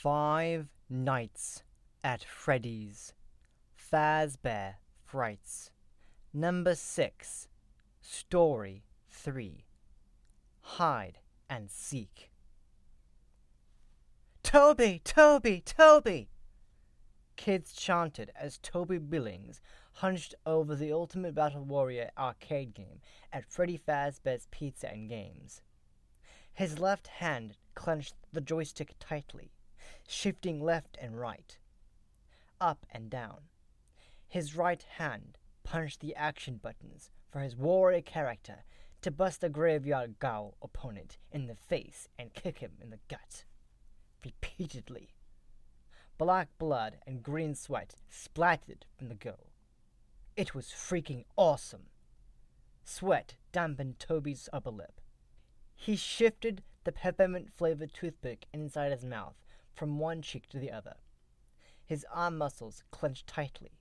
Five Nights at Freddy's. Fazbear Frights. Number 6. Story 3. Hide and Seek. Toby! Toby! Toby! Kids chanted as Toby Billings hunched over the Ultimate Battle Warrior arcade game at Freddy Fazbear's Pizza and Games. His left hand clenched the joystick tightly, shifting left and right, up and down. His right hand punched the action buttons for his warrior character to bust the graveyard ghoul opponent in the face and kick him in the gut. Repeatedly. Black blood and green sweat splattered from the ghoul. It was freaking awesome. Sweat dampened Toby's upper lip. He shifted the peppermint-flavored toothpick inside his mouth from one cheek to the other. His arm muscles clenched tightly.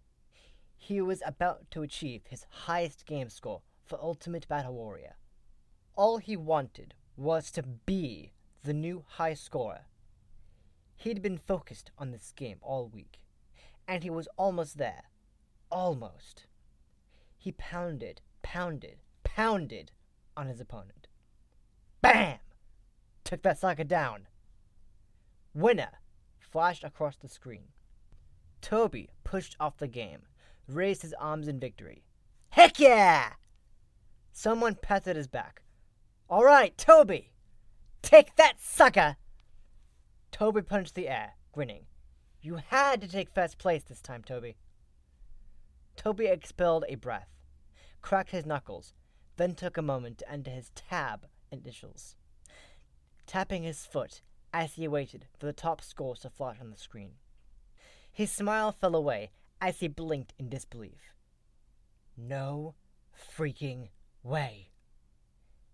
He was about to achieve his highest game score for Ultimate Battle Warrior. All he wanted was to be the new high scorer. He'd been focused on this game all week, and he was almost there. Almost. He pounded on his opponent. Bam! Took that sucker down. Winner flashed across the screen. Toby pushed off the game, raised his arms in victory. Heck yeah! Someone patted his back. All right, Toby! Take that, sucker! Toby punched the air, grinning. You had to take first place this time, Toby. Toby expelled a breath, cracked his knuckles, then took a moment to enter his tab initials, tapping his foot as he waited for the top scores to flash on the screen. His smile fell away as he blinked in disbelief. No freaking way.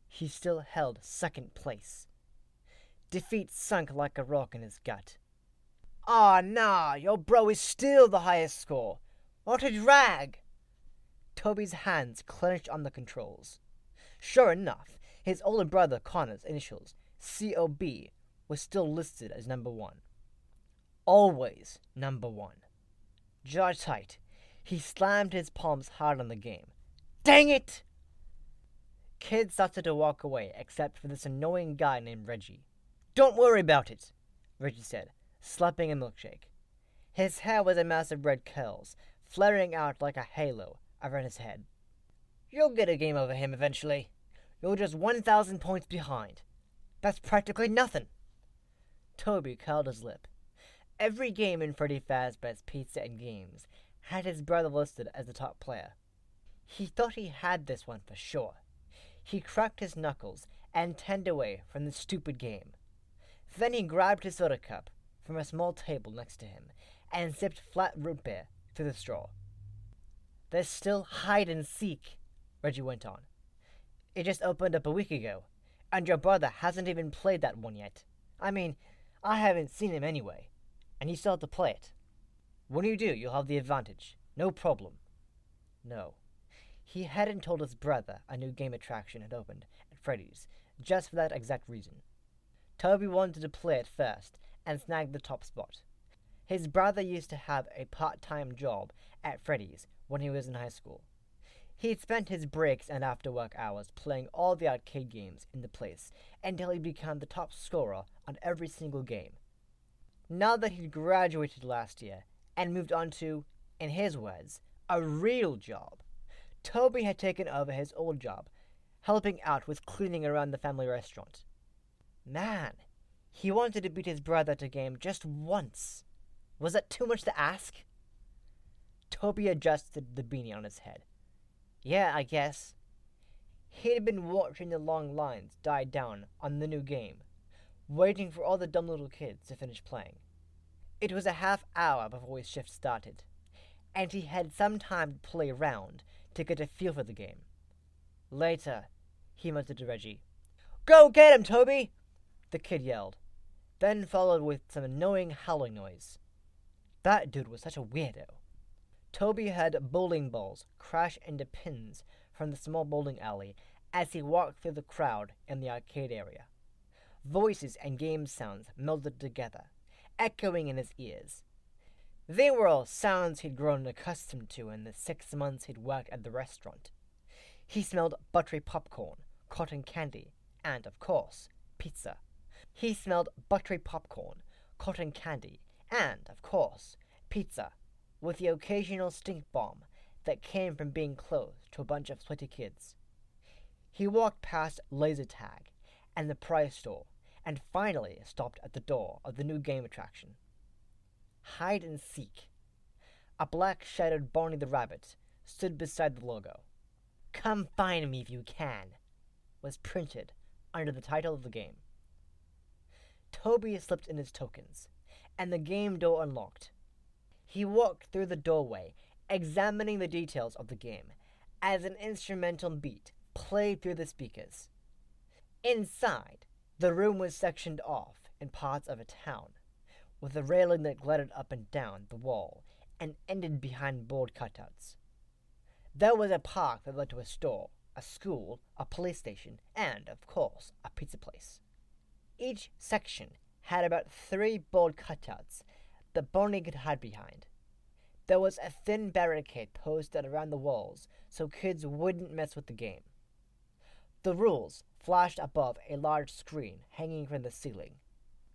He still held second place. Defeat sunk like a rock in his gut. Aw, nah, your bro is still the highest score. What a drag! Toby's hands clenched on the controls. Sure enough, his older brother Connor's initials, COB, was still listed as number 1. Always number 1. Jaw tight, he slammed his palms hard on the game. Dang it! Kids started to walk away except for this annoying guy named Reggie. Don't worry about it, Reggie said, slapping a milkshake. His hair was a mass of red curls, flaring out like a halo around his head. You'll get a game over him eventually. You're just 1,000 points behind. That's practically nothing. Toby curled his lip. Every game in Freddy Fazbear's Pizza and Games had his brother listed as the top player. He thought he had this one for sure. He cracked his knuckles and turned away from the stupid game. Then he grabbed his soda cup from a small table next to him and sipped flat root beer through the straw. There's still hide and seek, Reggie went on. It just opened up a week ago, and your brother hasn't even played that one yet. I mean, I haven't seen him anyway, and you still have to play it. When you do, you'll have the advantage. No problem. No. He hadn't told his brother a new game attraction had opened at Freddy's, just for that exact reason. Toby wanted to play it first and snag the top spot. His brother used to have a part-time job at Freddy's when he was in high school. He'd spent his breaks and after-work hours playing all the arcade games in the place until he became the top scorer on every single game. Now that he'd graduated last year and moved on to, in his words, a real job, Toby had taken over his old job, helping out with cleaning around the family restaurant. Man, he wanted to beat his brother at a game just once. Was that too much to ask? Toby adjusted the beanie on his head. Yeah, I guess. He'd been watching the long lines die down on the new game, waiting for all the dumb little kids to finish playing. It was a half hour before his shift started, and he had some time to play around to get a feel for the game. Later, he muttered to Reggie. Go get him, Toby! The kid yelled, then followed with some annoying howling noise. That dude was such a weirdo. Toby heard bowling balls crash into pins from the small bowling alley as he walked through the crowd in the arcade area. Voices and game sounds melded together, echoing in his ears. They were all sounds he'd grown accustomed to in the 6 months he'd worked at the restaurant. He smelled buttery popcorn, cotton candy, and, of course, pizza. He smelled buttery popcorn, cotton candy, and, of course, pizza, with the occasional stink bomb that came from being close to a bunch of sweaty kids. He walked past laser tag and the prize store, and finally stopped at the door of the new game attraction. Hide and Seek. A black-shadowed Barney the Rabbit stood beside the logo. "Come find me if you can," was printed under the title of the game. Toby slipped in his tokens, and the game door unlocked. He walked through the doorway, examining the details of the game, as an instrumental beat played through the speakers. Inside, the room was sectioned off in parts of a town, with a railing that glided up and down the wall and ended behind board cutouts. There was a park that led to a store, a school, a police station, and, of course, a pizza place. Each section had about 3 board cutouts that Barney could hide behind. There was a thin barricade posted around the walls so kids wouldn't mess with the game. The rules flashed above a large screen hanging from the ceiling.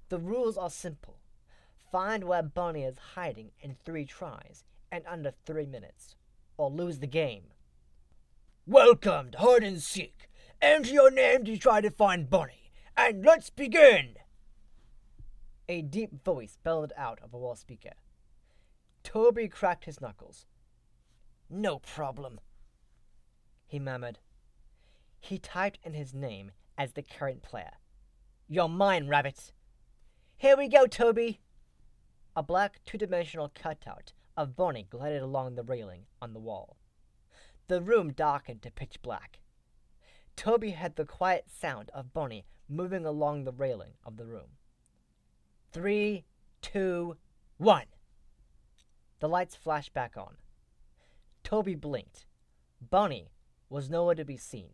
The rules are simple. Find where Barney is hiding in 3 tries and under 3 minutes, or lose the game. "Welcome to Hide and Seek. Enter your name to try to find Barney, and let's begin!" A deep voice bellowed out of a wall speaker. Toby cracked his knuckles. "No problem," he murmured. He typed in his name as the current player. "You're mine, Rabbit." "Here we go, Toby." A black 2-dimensional cutout of Barney glided along the railing on the wall. The room darkened to pitch black. Toby heard the quiet sound of Barney moving along the railing of the room. 3, 2, 1. The lights flashed back on. Toby blinked. Barney was nowhere to be seen.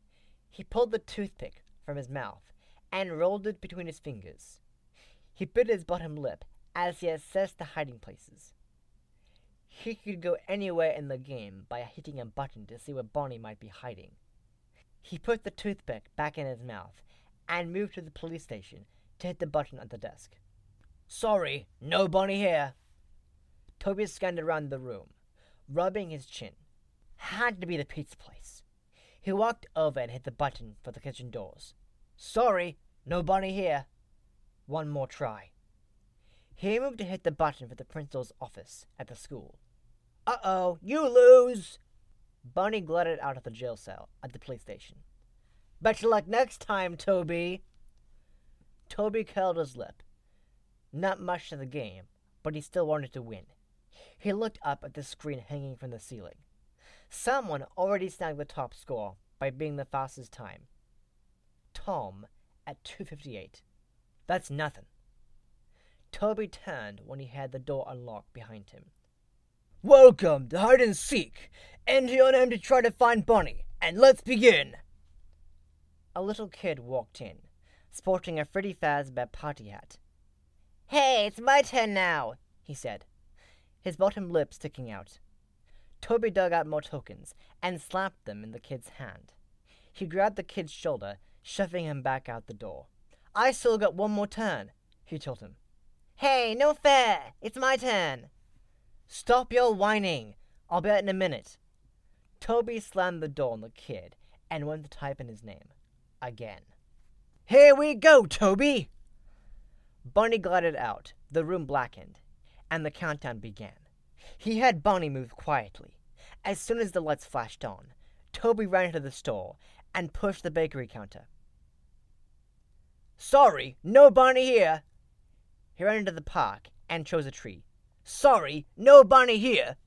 He pulled the toothpick from his mouth and rolled it between his fingers. He bit his bottom lip as he assessed the hiding places. He could go anywhere in the game by hitting a button to see where Barney might be hiding. He put the toothpick back in his mouth and moved to the police station to hit the button at the desk. "Sorry, no Barney here." Toby scanned around the room, rubbing his chin. Had to be the pizza place. He walked over and hit the button for the kitchen doors. "Sorry, no Barney here." One more try. He moved to hit the button for the principal's office at the school. "Uh-oh, you lose!" Barney glided out of the jail cell at the police station. "Better luck next time, Toby." Toby curled his lip. Not much to the game, but he still wanted to win. He looked up at the screen hanging from the ceiling. Someone already snagged the top score by being the fastest time. Tom at 2:58. That's nothing. Toby turned when he had the door unlocked behind him. "Welcome to Hide and Seek. Enter your name to try to find Barney, and let's begin." A little kid walked in, sporting a Freddy Fazbear party hat. "Hey, it's my turn now," he said, his bottom lip sticking out. Toby dug out more tokens and slapped them in the kid's hand. He grabbed the kid's shoulder, shoving him back out the door. "I still got one more turn," he told him. "Hey, no fair! It's my turn!" "Stop your whining! I'll be out in a minute." Toby slammed the door on the kid and went to type in his name. Again. "Here we go, Toby!" Barney glided out, the room blackened, and the countdown began. He had Barney move quietly. As soon as the lights flashed on, Toby ran into the store and pushed the bakery counter. "Sorry, no Barney here." He ran into the park and chose a tree. "Sorry, no Barney here."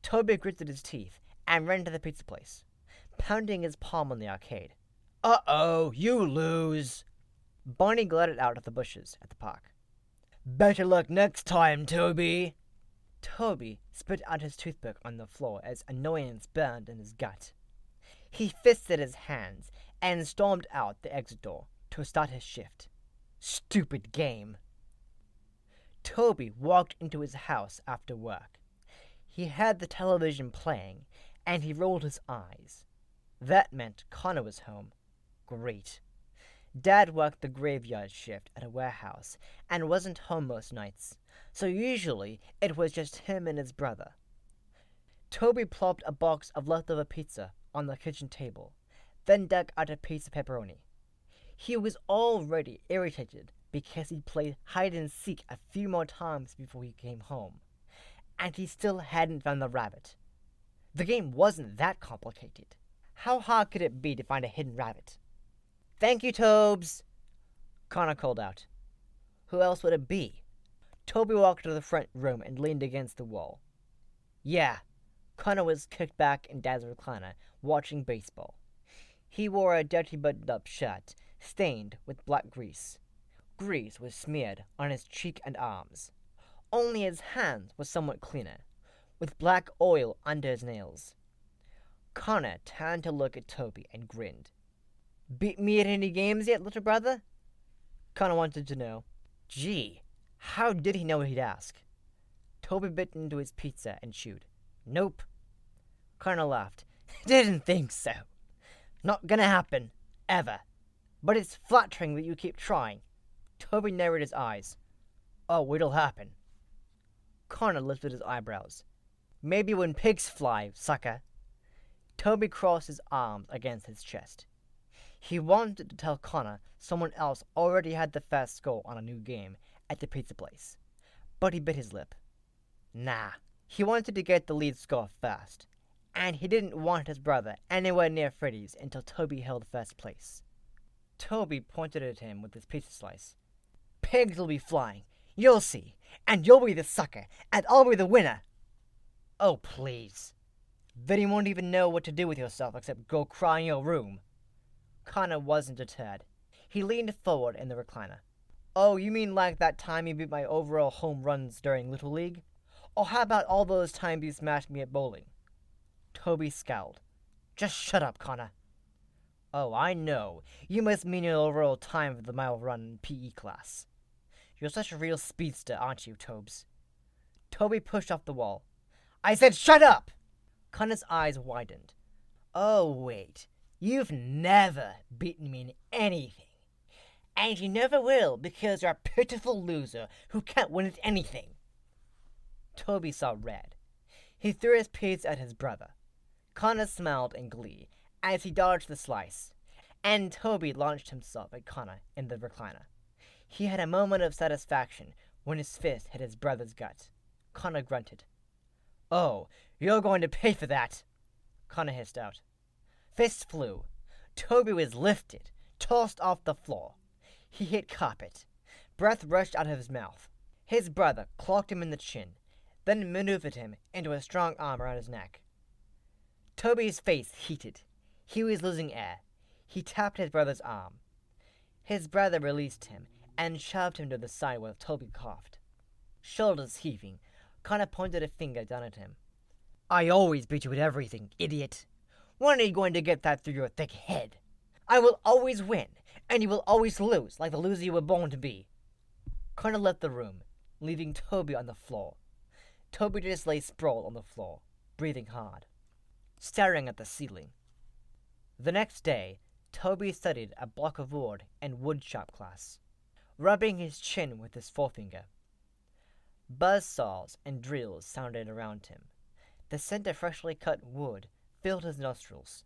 Toby gritted his teeth and ran to the pizza place, pounding his palm on the arcade. "Uh-oh, you lose." Barney glided out of the bushes at the park. "Better luck next time, Toby." Toby spit out his toothpick on the floor as annoyance burned in his gut. He fisted his hands and stormed out the exit door to start his shift. Stupid game. Toby walked into his house after work. He had the television playing, and he rolled his eyes. That meant Connor was home. Great. Dad worked the graveyard shift at a warehouse and wasn't home most nights, so usually it was just him and his brother. Toby plopped a box of leftover pizza on the kitchen table, then dug out a piece of pepperoni. He was already irritated because he'd played hide-and-seek a few more times before he came home, and he still hadn't found the rabbit. The game wasn't that complicated. How hard could it be to find a hidden rabbit? "Thank you, Tobes," Connor called out. Who else would it be? Toby walked to the front room and leaned against the wall. Yeah, Connor was kicked back in Dad's recliner, watching baseball. He wore a dirty buttoned-up shirt, stained with black grease. Grease was smeared on his cheek and arms. Only his hands were somewhat cleaner, with black oil under his nails. Connor turned to look at Toby and grinned. "Beat me at any games yet, little brother?" Connor wanted to know. Gee, how did he know he'd ask? Toby bit into his pizza and chewed. "Nope." Connor laughed. "Didn't think so. Not gonna happen. Ever. But it's flattering that you keep trying." Toby narrowed his eyes. "Oh, it'll happen." Connor lifted his eyebrows. "Maybe when pigs fly, sucker." Toby crossed his arms against his chest. He wanted to tell Connor someone else already had the first score on a new game at the pizza place, but he bit his lip. Nah, he wanted to get the lead score first, and he didn't want his brother anywhere near Freddy's until Toby held first place. Toby pointed at him with his pizza slice. "Pigs will be flying, you'll see, and you'll be the sucker, and I'll be the winner." "Oh, please." "Then you won't even know what to do with yourself except go cry in your room." Connor wasn't deterred. He leaned forward in the recliner. "Oh, you mean like that time you beat my overall home runs during Little League? Or how about all those times you smashed me at bowling?" Toby scowled. "Just shut up, Connor." "Oh, I know. You must mean your overall time for the mile run in PE class. You're such a real speedster, aren't you, Tobes?" Toby pushed off the wall. "I said shut up!" Connor's eyes widened. "Oh, wait. You've never beaten me in anything. And you never will because you're a pitiful loser who can't win at anything." Toby saw red. He threw his pizza at his brother. Connor smiled in glee as he dodged the slice, and Toby launched himself at Connor in the recliner. He had a moment of satisfaction when his fist hit his brother's gut. Connor grunted. "Oh, you're going to pay for that," Connor hissed out. Fist flew. Toby was lifted, tossed off the floor. He hit carpet. Breath rushed out of his mouth. His brother clocked him in the chin, then maneuvered him into a strong arm around his neck. Toby's face heated. He was losing air. He tapped his brother's arm. His brother released him and shoved him to the side while Toby coughed. Shoulders heaving, Connor pointed a finger down at him. "I always beat you at everything, idiot. When are you going to get that through your thick head? I will always win, and you will always lose, like the loser you were born to be." Connor left the room, leaving Toby on the floor. Toby just lay sprawled on the floor, breathing hard, staring at the ceiling. The next day, Toby studied a block of wood in woodshop class, rubbing his chin with his forefinger. Buzzsaws and drills sounded around him. The scent of freshly cut wood filled his nostrils.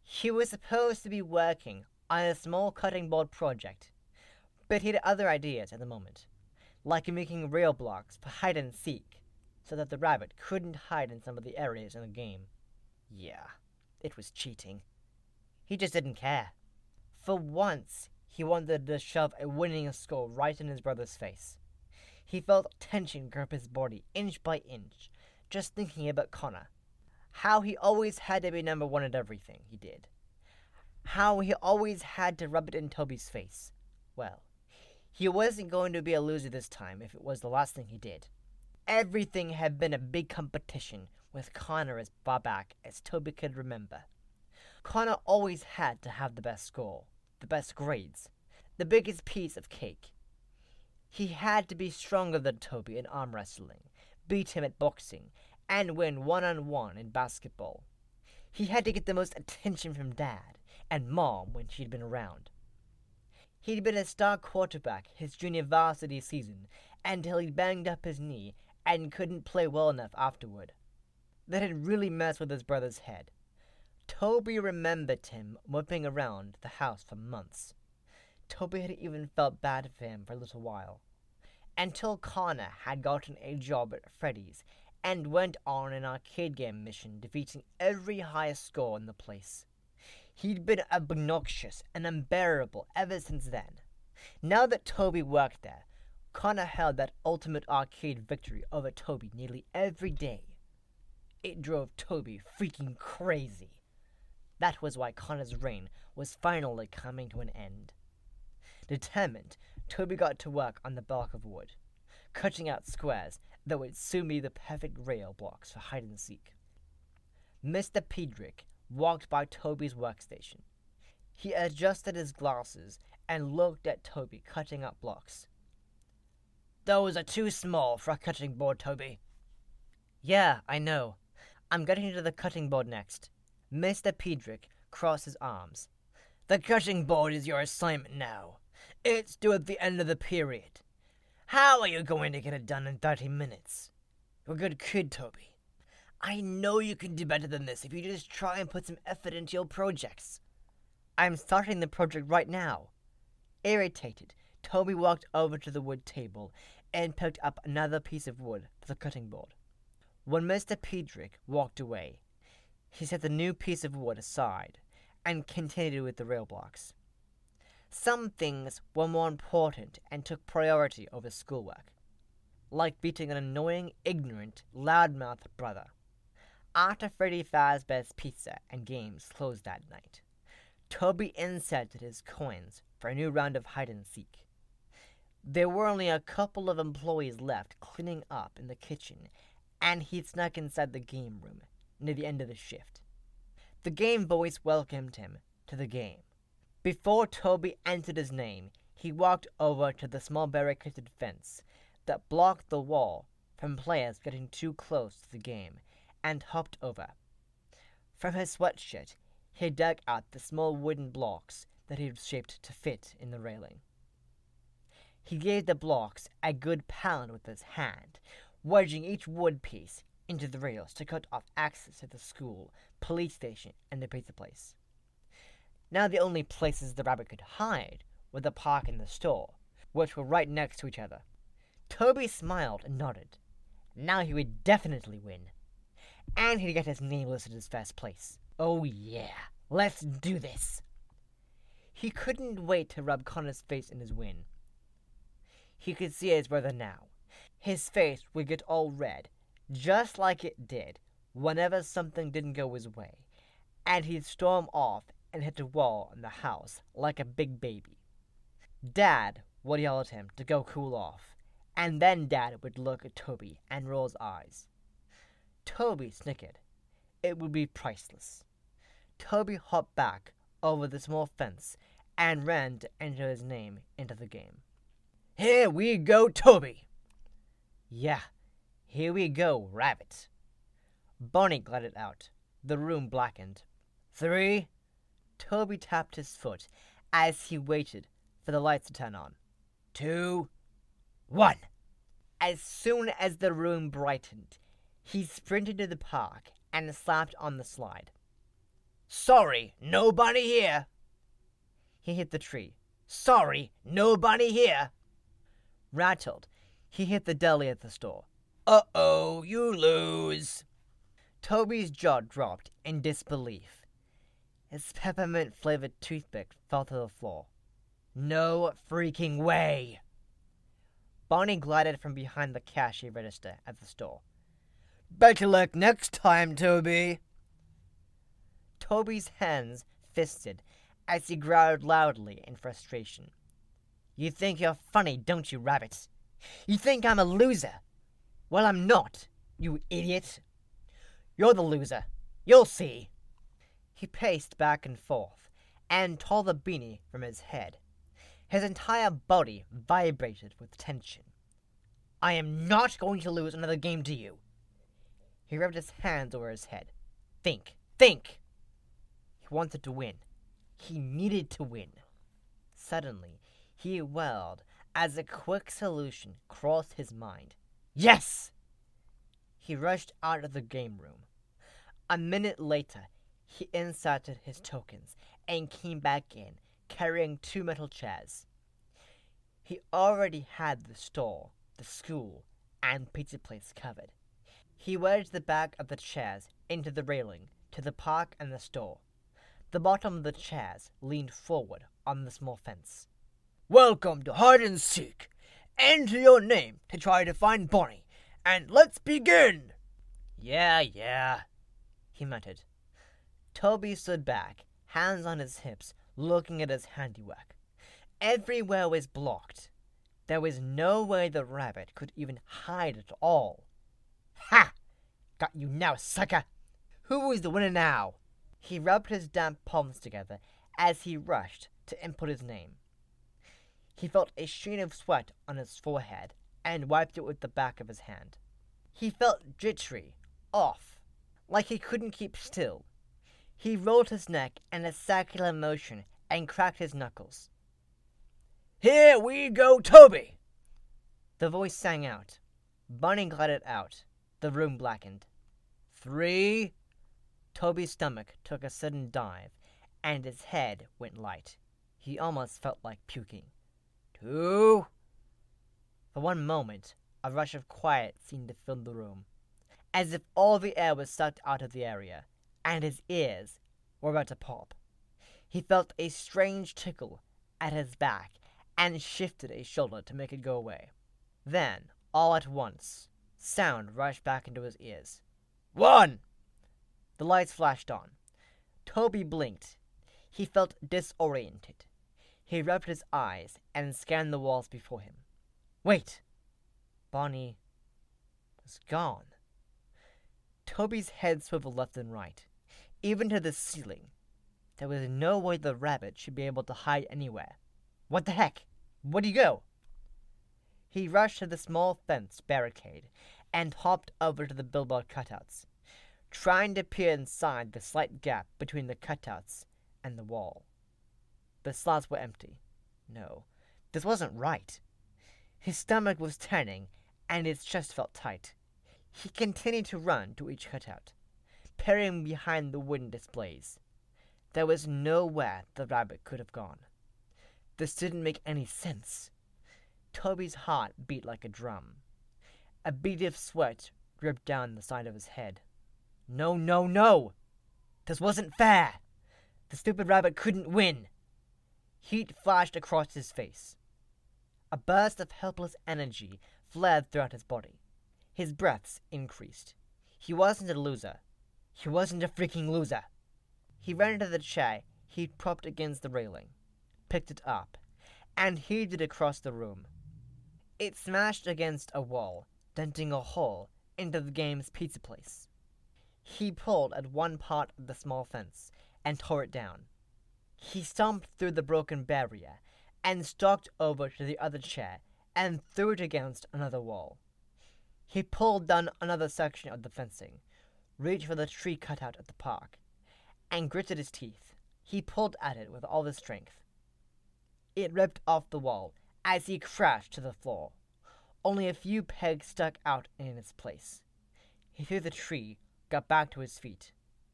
He was supposed to be working on a small cutting board project, but he had other ideas at the moment, like making rail blocks for hide-and-seek, so that the rabbit couldn't hide in some of the areas in the game. Yeah, it was cheating. He just didn't care. For once, he wanted to shove a winning score right in his brother's face. He felt tension grip his body inch by inch, just thinking about Connor. How he always had to be number one at everything he did. How he always had to rub it in Toby's face. Well, he wasn't going to be a loser this time if it was the last thing he did. Everything had been a big competition with Connor as far back as Toby could remember. Connor always had to have the best score, the best grades, the biggest piece of cake. He had to be stronger than Toby in arm wrestling, beat him at boxing, and win one-on-one in basketball. He had to get the most attention from Dad and Mom when she'd been around. He'd been a star quarterback his junior varsity season until he banged up his knee and couldn't play well enough afterward. That had really messed with his brother's head. Toby remembered him whipping around the house for months. Toby had even felt bad for him for a little while, until Connor had gotten a job at Freddy's and went on an arcade game mission, defeating every highest score in the place. He'd been obnoxious and unbearable ever since then. Now that Toby worked there, Connor held that ultimate arcade victory over Toby nearly every day. It drove Toby freaking crazy. That was why Connor's reign was finally coming to an end. Determined, Toby got to work on the block of wood, cutting out squares that would soon be the perfect rail blocks for hide-and-seek. Mr. Pedrick walked by Toby's workstation. He adjusted his glasses and looked at Toby cutting up blocks. "Those are too small for a cutting board, Toby." "Yeah, I know. I'm getting to the cutting board next." Mr. Pedrick crossed his arms. "The cutting board is your assignment now. It's due at the end of the period. How are you going to get it done in 30 minutes? You're a good kid, Toby. I know you can do better than this if you just try and put some effort into your projects." "I'm starting the project right now." Irritated, Toby walked over to the wood table and picked up another piece of wood for the cutting board. When Mr. Pedrick walked away, he set the new piece of wood aside and continued with the rail blocks. Some things were more important and took priority over schoolwork, like beating an annoying, ignorant, loudmouthed brother. After Freddy Fazbear's Pizza and games closed that night, Toby inserted his coins for a new round of hide-and-seek. There were only a couple of employees left cleaning up in the kitchen, and he'd snuck inside the game room near the end of the shift. The game voice welcomed him to the game. Before Toby entered his name, he walked over to the small barricaded fence that blocked the wall from players getting too close to the game, and hopped over. From his sweatshirt, he dug out the small wooden blocks that he'd shaped to fit in the railing. He gave the blocks a good pound with his hand, wedging each wood piece into the rails to cut off access to the school, police station, and the pizza place. Now the only places the rabbit could hide were the park and the store, which were right next to each other. Toby smiled and nodded. Now he would definitely win. And he'd get his name listed as first place. Oh yeah, let's do this. He couldn't wait to rub Connor's face in his win. He could see his brother now. His face would get all red, just like it did whenever something didn't go his way, and he'd storm off and hit a wall in the house like a big baby. Dad would yell at him to go cool off, and then Dad would look at Toby and roll his eyes. Toby snickered. It would be priceless. Toby hopped back over the small fence and ran to enter his name into the game. "Here we go, Toby!" "Yeah, here we go, Rabbit." Bonnie glided out. The room blackened. 3. Toby tapped his foot as he waited for the lights to turn on. 2, 1. As soon as the room brightened, he sprinted to the park and slapped on the slide. "Sorry, nobody here." He hit the tree. "Sorry, nobody here." Rattled, he hit the deli at the store. "Uh-oh, you lose." Toby's jaw dropped in disbelief. His peppermint-flavored toothpick fell to the floor. "No freaking way!" Bonnie glided from behind the cashier register at the store. "Better luck next time, Toby." Toby's hands fisted as he growled loudly in frustration. "You think you're funny, don't you, Rabbit? You think I'm a loser? Well, I'm not, you idiot. You're the loser. You'll see." He paced back and forth and tore the beanie from his head. His entire body vibrated with tension. I am not going to lose another game to you. He rubbed his hands over his head. Think. Think! He wanted to win. He needed to win. Suddenly, he whirled as a quick solution crossed his mind. Yes! He rushed out of the game room. A minute later, he inserted his tokens and came back in, carrying 2 metal chairs. He already had the store, the school, and pizza place covered. He wedged the back of the chairs into the railing to the park and the store. The bottom of the chairs leaned forward on the small fence. Welcome to hide and seek. Enter your name to try to find Bonnie, and let's begin! Yeah, he muttered. Toby stood back, hands on his hips, looking at his handiwork. Everywhere was blocked. There was no way the rabbit could even hide at all. Ha! Got you now, sucker! Who is the winner now? He rubbed his damp palms together as he rushed to input his name. He felt a stream of sweat on his forehead and wiped it with the back of his hand. He felt jittery, off, like he couldn't keep still. He rolled his neck in a circular motion and cracked his knuckles. Here we go, Toby! The voice sang out. Bunny glided out. The room blackened. 3. Toby's stomach took a sudden dive, and his head went light. He almost felt like puking. 2. For one moment, a rush of quiet seemed to fill the room, as if all the air was sucked out of the area, and his ears were about to pop. He felt a strange tickle at his back and shifted a shoulder to make it go away. Then, all at once, sound rushed back into his ears. 1! The lights flashed on. Toby blinked. He felt disoriented. He rubbed his eyes and scanned the walls before him. Wait! Bonnie was gone. Toby's head swiveled left and right, even to the ceiling. There was no way the rabbit should be able to hide anywhere. What the heck? Where'd he go? He rushed to the small fence barricade and hopped over to the billboard cutouts, trying to peer inside the slight gap between the cutouts and the wall. The slots were empty. No, this wasn't right. His stomach was turning, and his chest felt tight. He continued to run to each cutout, peering behind the wooden displays. There was nowhere the rabbit could have gone. This didn't make any sense. Toby's heart beat like a drum. A bead of sweat dripped down the side of his head. No! This wasn't fair! The stupid rabbit couldn't win! Heat flashed across his face. A burst of helpless energy flared throughout his body. His breaths increased. He wasn't a loser. He wasn't a freaking loser. He ran into the chair he'd propped against the railing, picked it up, and heaved it across the room. It smashed against a wall, denting a hole into the game's pizza place. He pulled at one part of the small fence and tore it down. He stomped through the broken barrier and stalked over to the other chair and threw it against another wall. He pulled down another section of the fencing, reached for the tree cutout at the park, and gritted his teeth. He pulled at it with all his strength. It ripped off the wall as he crashed to the floor. Only a few pegs stuck out in its place. He threw the tree, got back to his feet,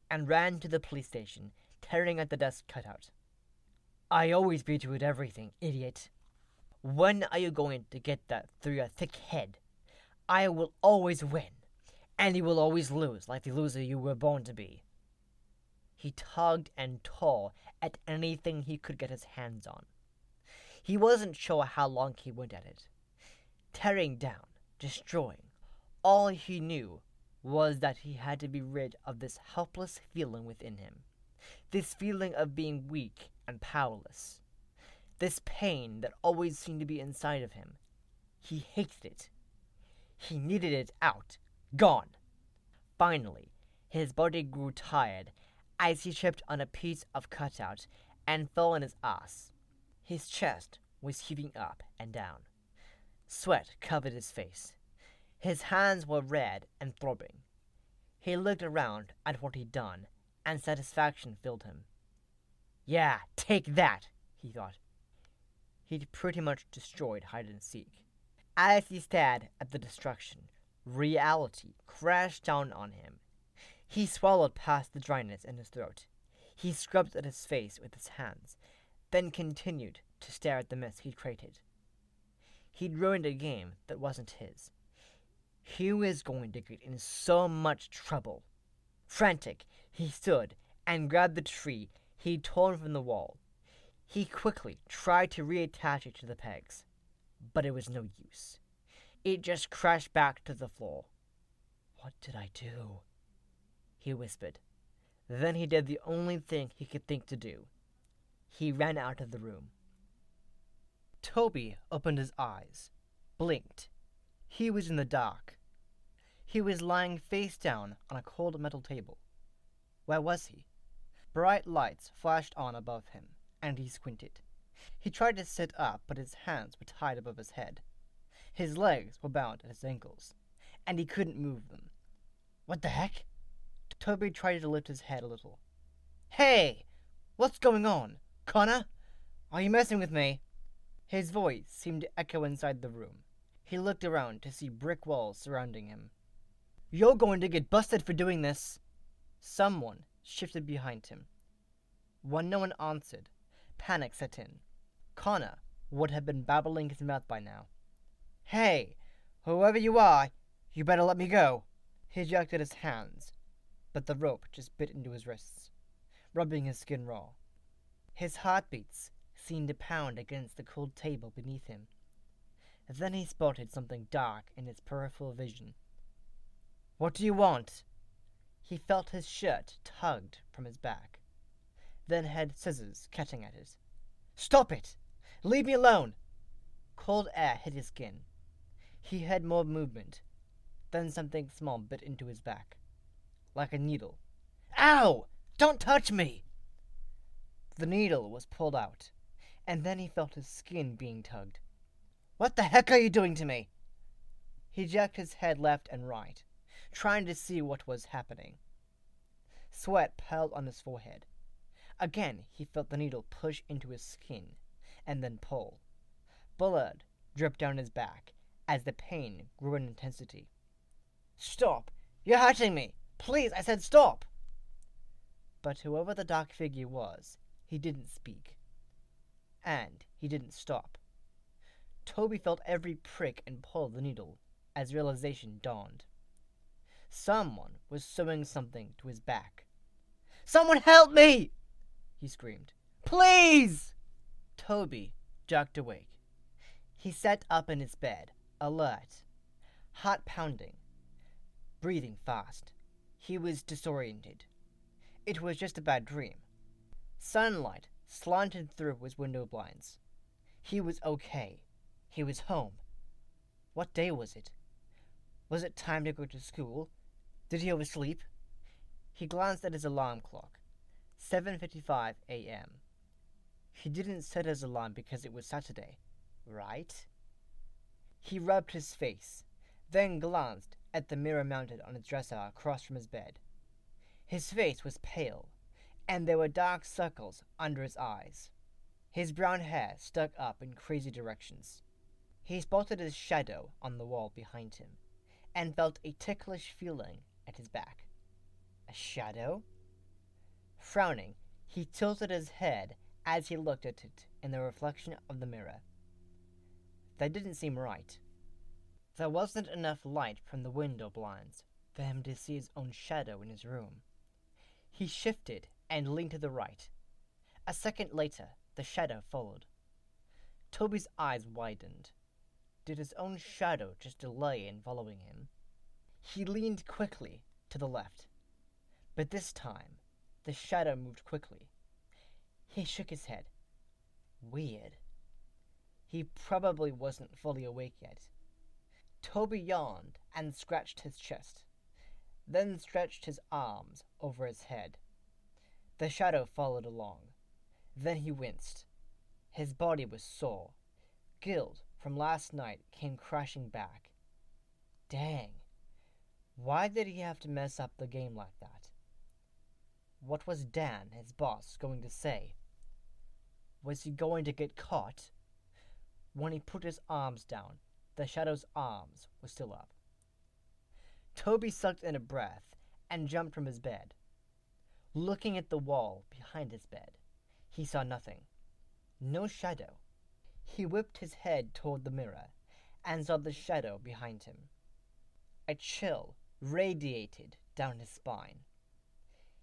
and ran to the police station, tearing at the desk cutout. I always beat you at everything, idiot. When are you going to get that through your thick head? I will always win, and you will always lose like the loser you were born to be. He tugged and tore at anything he could get his hands on. He wasn't sure how long he went at it. Tearing down, destroying. All he knew was that he had to be rid of this helpless feeling within him. This feeling of being weak and powerless. This pain that always seemed to be inside of him. He hated it. He needed it out. Gone. Finally, his body grew tired as he tripped on a piece of cutout and fell on his ass. His chest was heaving up and down. Sweat covered his face. His hands were red and throbbing. He looked around at what he'd done, and satisfaction filled him. Yeah, take that, he thought. He'd pretty much destroyed hide-and-seek. As he stared at the destruction, reality crashed down on him. He swallowed past the dryness in his throat. He scrubbed at his face with his hands, then continued to stare at the mess he'd created. He'd ruined a game that wasn't his. He was going to get in so much trouble. Frantic, he stood and grabbed the tree he'd torn from the wall. He quickly tried to reattach it to the pegs, but it was no use. It just crashed back to the floor. What did I do? He whispered. Then he did the only thing he could think to do. He ran out of the room. Toby opened his eyes, blinked. He was in the dark. He was lying face down on a cold metal table. Where was he? Bright lights flashed on above him, and he squinted. He tried to sit up, but his hands were tied above his head. His legs were bound at his ankles, and he couldn't move them. What the heck? Toby tried to lift his head a little. Hey! What's going on? Connor? Are you messing with me? His voice seemed to echo inside the room. He looked around to see brick walls surrounding him. You're going to get busted for doing this. Someone shifted behind him. When no one answered, panic set in. Connor would have been babbling his mouth by now. Hey, whoever you are, you better let me go. He jerked at his hands, but the rope just bit into his wrists, rubbing his skin raw. His heartbeats seemed to pound against the cold table beneath him. Then he spotted something dark in his peripheral vision. What do you want? He felt his shirt tugged from his back, then had scissors catching at it. Stop it! Leave me alone! Cold air hit his skin. He had more movement. Then something small bit into his back, like a needle. Ow! Don't touch me! The needle was pulled out, and then he felt his skin being tugged. What the heck are you doing to me? He jerked his head left and right, trying to see what was happening. Sweat piled on his forehead. Again he felt the needle push into his skin, and then pull. Blood dripped down his back as the pain grew in intensity. Stop! You're hurting me! Please, I said stop! But whoever the dark figure was, he didn't speak. And he didn't stop. Toby felt every prick and pull of the needle as realization dawned. Someone was sewing something to his back. Someone help me! He screamed. Please! Toby jerked awake. He sat up in his bed, alert, heart pounding, breathing fast. He was disoriented. It was just a bad dream. Sunlight slanted through his window blinds. He was okay. He was home. What day was it? Was it time to go to school? Did he oversleep? He glanced at his alarm clock. 7:55 a.m. He didn't set his alarm because it was Saturday, right? He rubbed his face, then glanced at the mirror mounted on his dresser across from his bed. His face was pale, and there were dark circles under his eyes. His brown hair stuck up in crazy directions. He spotted his shadow on the wall behind him, and felt a ticklish feeling at his back. A shadow? Frowning, he tilted his head as he looked at it in the reflection of the mirror. That didn't seem right. There wasn't enough light from the window blinds for him to see his own shadow in his room. He shifted and leaned to the right. A second later, the shadow followed. Toby's eyes widened. Did his own shadow just delay in following him? He leaned quickly to the left, but this time the shadow moved quickly. He shook his head. Weird. He probably wasn't fully awake yet. Toby yawned and scratched his chest, then stretched his arms over his head. The shadow followed along. Then he winced. His body was sore. Guilt from last night came crashing back. Dang. Why did he have to mess up the game like that? What was Dan, his boss, going to say? Was he going to get caught? When he put his arms down, the shadow's arms were still up. Toby sucked in a breath and jumped from his bed. Looking at the wall behind his bed, he saw nothing. No shadow. He whipped his head toward the mirror and saw the shadow behind him. A chill radiated down his spine.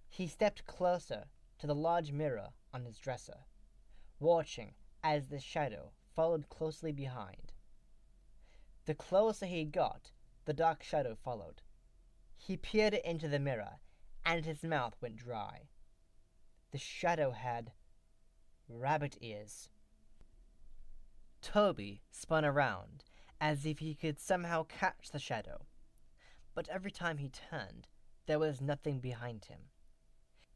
He stepped closer to the large mirror on his dresser, watching as the shadow followed closely behind. The closer he got, the dark shadow followed. He peered into the mirror, and his mouth went dry. The shadow had rabbit ears. Toby spun around, as if he could somehow catch the shadow, but every time he turned, there was nothing behind him.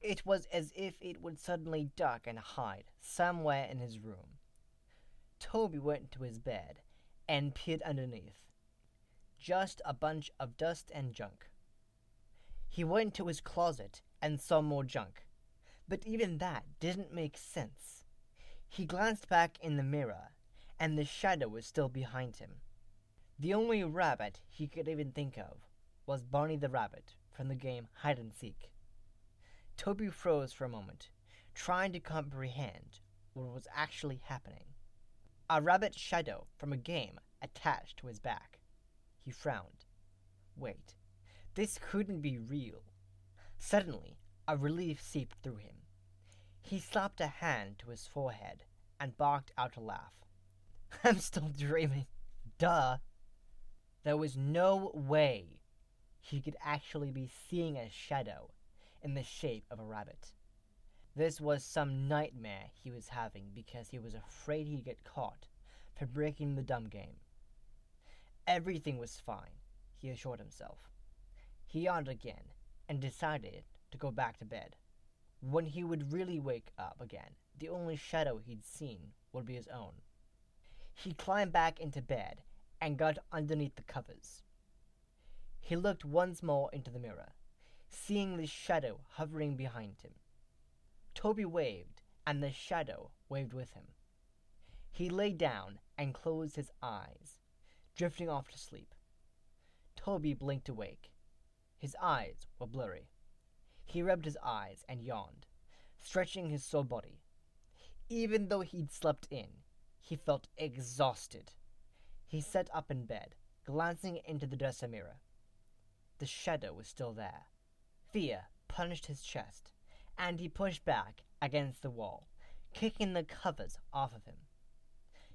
It was as if it would suddenly duck and hide somewhere in his room. Toby went to his bed and peered underneath. Just a bunch of dust and junk. He went to his closet and saw more junk, but even that didn't make sense. He glanced back in the mirror, and the shadow was still behind him. The only rabbit he could even think of was Barney the Rabbit from the game Hide and Seek. Toby froze for a moment, trying to comprehend what was actually happening. A rabbit shadow from a game attached to his back. He frowned. Wait, this couldn't be real. Suddenly, a relief seeped through him. He slapped a hand to his forehead and barked out a laugh. I'm still dreaming. Duh. There was no way he could actually be seeing a shadow in the shape of a rabbit. This was some nightmare he was having because he was afraid he'd get caught for breaking the dumb game. Everything was fine, he assured himself. He yawned again and decided to go back to bed. When he would really wake up again, the only shadow he'd seen would be his own. He climbed back into bed and got underneath the covers. He looked once more into the mirror, seeing the shadow hovering behind him. Toby waved, and the shadow waved with him. He lay down and closed his eyes, drifting off to sleep. Toby blinked awake. His eyes were blurry. He rubbed his eyes and yawned, stretching his sore body. Even though he'd slept in, he felt exhausted. He sat up in bed, glancing into the dresser mirror. The shadow was still there. Fear punched his chest, and he pushed back against the wall, kicking the covers off of him.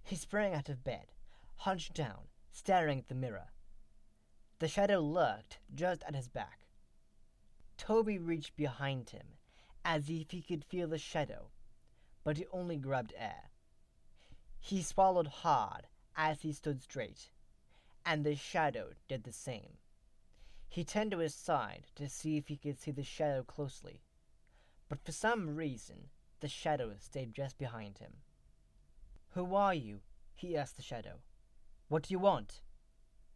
He sprang out of bed, hunched down, staring at the mirror. The shadow lurked just at his back. Toby reached behind him, as if he could feel the shadow, but he only grabbed air. He swallowed hard as he stood straight, and the shadow did the same. He turned to his side to see if he could see the shadow closely, but for some reason the shadow stayed just behind him. "Who are you?" he asked the shadow. "What do you want?"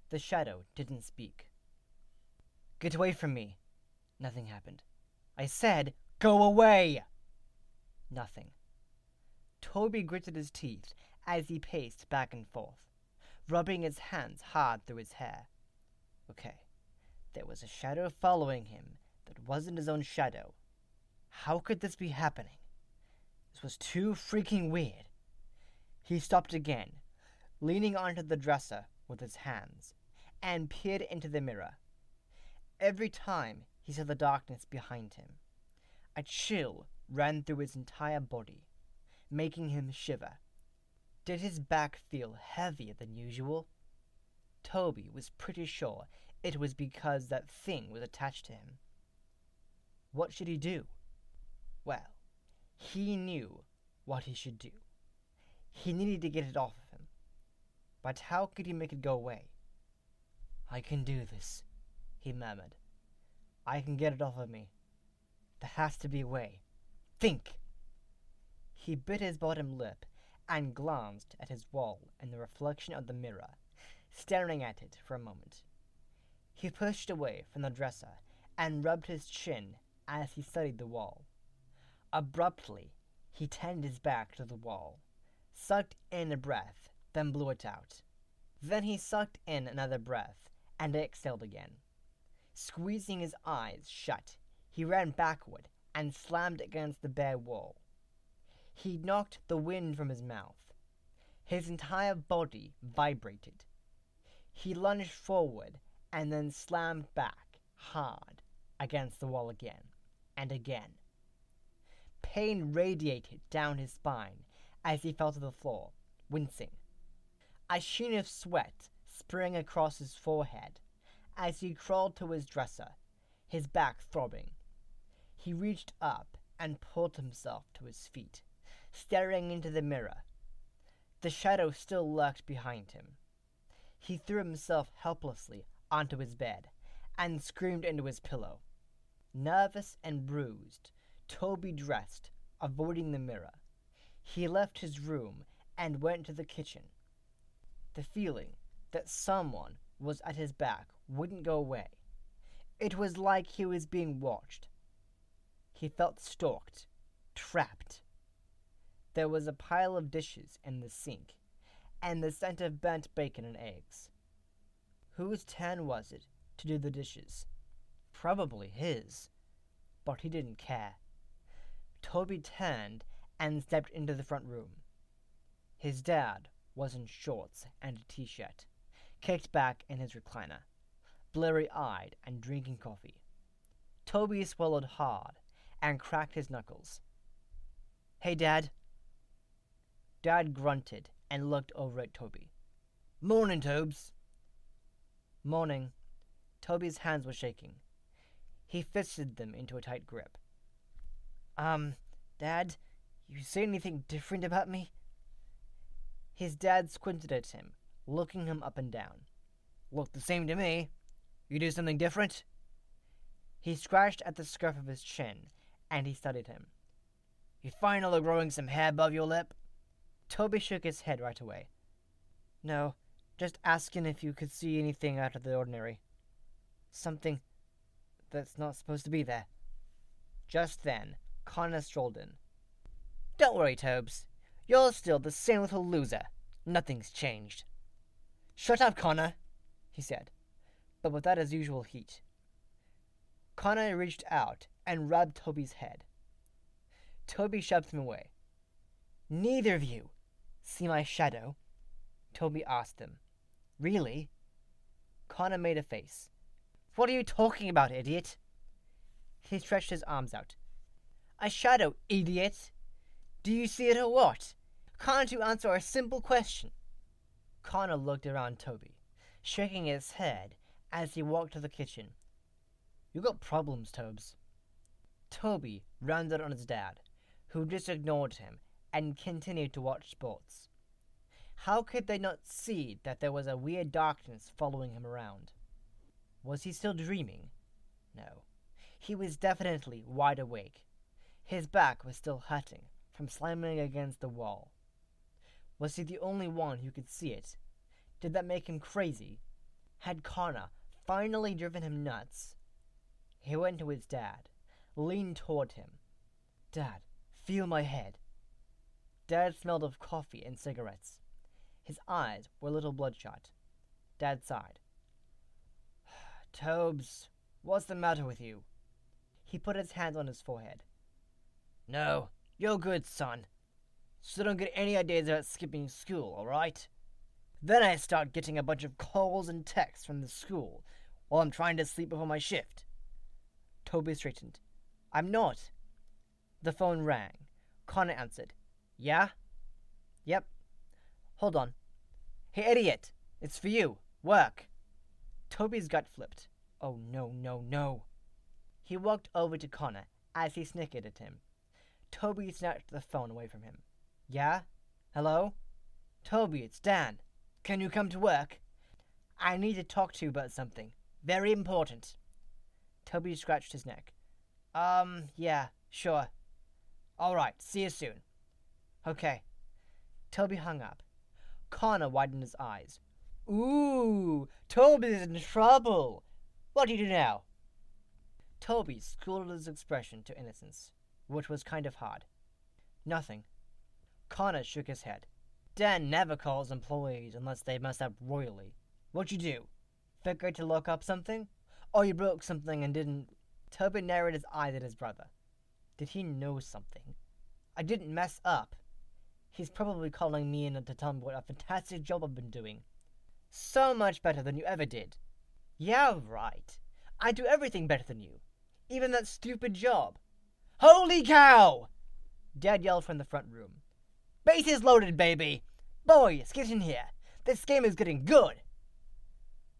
The shadow didn't speak. "Get away from me." Nothing happened. "I said, go away!" Nothing. Toby gritted his teeth as he paced back and forth, rubbing his hands hard through his hair. Okay, there was a shadow following him that wasn't his own shadow. How could this be happening? This was too freaking weird. He stopped again, leaning onto the dresser with his hands, and peered into the mirror. Every time he saw the darkness behind him, a chill ran through his entire body, making him shiver. Did his back feel heavier than usual? Toby was pretty sure it was because that thing was attached to him. What should he do? Well, he knew what he should do. He needed to get it off of him. But how could he make it go away? "I can do this," he murmured. "I can get it off of me. There has to be a way. Think!" He bit his bottom lip and glanced at his wall in the reflection of the mirror, staring at it for a moment. He pushed away from the dresser and rubbed his chin as he studied the wall. Abruptly, he turned his back to the wall, sucked in a breath, then blew it out. Then he sucked in another breath and exhaled again. Squeezing his eyes shut, he ran backward and slammed against the bare wall. He knocked the wind from his mouth. His entire body vibrated. He lunged forward and then slammed back hard against the wall again and again. Pain radiated down his spine as he fell to the floor, wincing. A sheen of sweat sprang across his forehead as he crawled to his dresser, his back throbbing. He reached up and pulled himself to his feet, staring into the mirror. The shadow still lurked behind him. He threw himself helplessly onto his bed and screamed into his pillow. Nervous and bruised, Toby dressed, avoiding the mirror. He left his room and went to the kitchen. The feeling that someone was at his back wouldn't go away. It was like he was being watched. He felt stalked, trapped. There was a pile of dishes in the sink, and the scent of burnt bacon and eggs. Whose turn was it to do the dishes? Probably his, but he didn't care. Toby turned and stepped into the front room. His dad was in shorts and a t-shirt, kicked back in his recliner, blurry-eyed and drinking coffee. Toby swallowed hard and cracked his knuckles. "Hey, Dad." Dad grunted and looked over at Toby. "Morning, Tobes." "Morning." Toby's hands were shaking. He fisted them into a tight grip. Dad, you say anything different about me?" His dad squinted at him, looking him up and down. "Look the same to me. You do something different?" He scratched at the scruff of his chin, and he studied him. "You finally growing some hair above your lip?" Toby shook his head right away. "No, just asking if you could see anything out of the ordinary. Something that's not supposed to be there." Just then, Connor strolled in. "Don't worry, Tobes. You're still the same little loser. Nothing's changed." "Shut up, Connor," he said, but without his usual heat. Connor reached out and rubbed Toby's head. Toby shoved him away. "Neither of you see my shadow?" Toby asked him. "Really?" Connor made a face. "What are you talking about, idiot?" He stretched his arms out. "A shadow, idiot! Do you see it or what? Can't you answer a simple question?" Connor looked around Toby, shaking his head as he walked to the kitchen. "You got problems, Tobes." Toby rounded on his dad, who just ignored him and continued to watch sports. How could they not see that there was a weird darkness following him around? Was he still dreaming? No. He was definitely wide awake. His back was still hurting from slamming against the wall. Was he the only one who could see it? Did that make him crazy? Had Connor finally driven him nuts? He went to his dad, leaned toward him. "Dad, feel my head." Dad smelled of coffee and cigarettes. His eyes were a little bloodshot. Dad sighed. "Tobes, what's the matter with you?" He put his hands on his forehead. "No, you're good, son. So don't get any ideas about skipping school, all right? Then I start getting a bunch of calls and texts from the school while I'm trying to sleep before my shift." Toby straightened. "I'm not." The phone rang. Connor answered. "Yeah?" "Yep." "Hold on." "Hey, idiot! It's for you. Work." Toby's gut flipped. Oh, no, no, no. He walked over to Connor as he snickered at him. Toby snatched the phone away from him. "Yeah? Hello? Toby, it's Dan. Can you come to work? I need to talk to you about something. Very important." Toby scratched his neck. Yeah, sure. All right, see you soon." "Okay." Toby hung up. Connor widened his eyes. Ooh, Toby's in trouble. What do you do now? Toby schooled his expression to innocence, which was kind of hard. Nothing. Connor shook his head. Dan never calls employees unless they mess up royally. What'd you do? Figured to look up something? Or you broke something and didn't... Toby narrowed his eyes at his brother. Did he know something? I didn't mess up. He's probably calling me in to tell me what a fantastic job I've been doing. So much better than you ever did. Yeah, right. I do everything better than you. Even that stupid job. Holy cow! Dad yelled from the front room. Bases loaded, baby! Boys, get in here. This game is getting good.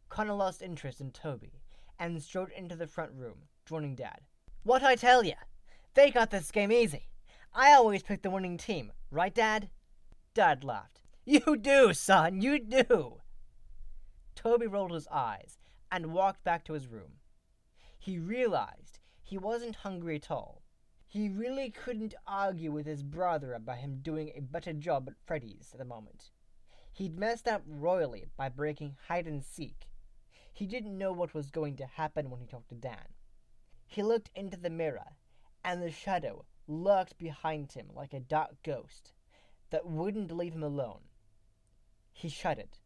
Connor lost interest in Toby and strode into the front room, joining Dad. What I tell ya? They got this game easy. I always pick the winning team, right, Dad? Dad laughed. You do, son, you do. Toby rolled his eyes and walked back to his room. He realized he wasn't hungry at all. He really couldn't argue with his brother about him doing a better job at Freddy's at the moment. He'd messed up royally by breaking hide and seek. He didn't know what was going to happen when he talked to Dan. He looked into the mirror, and the shadow lurked behind him like a dark ghost that wouldn't leave him alone. He shuddered.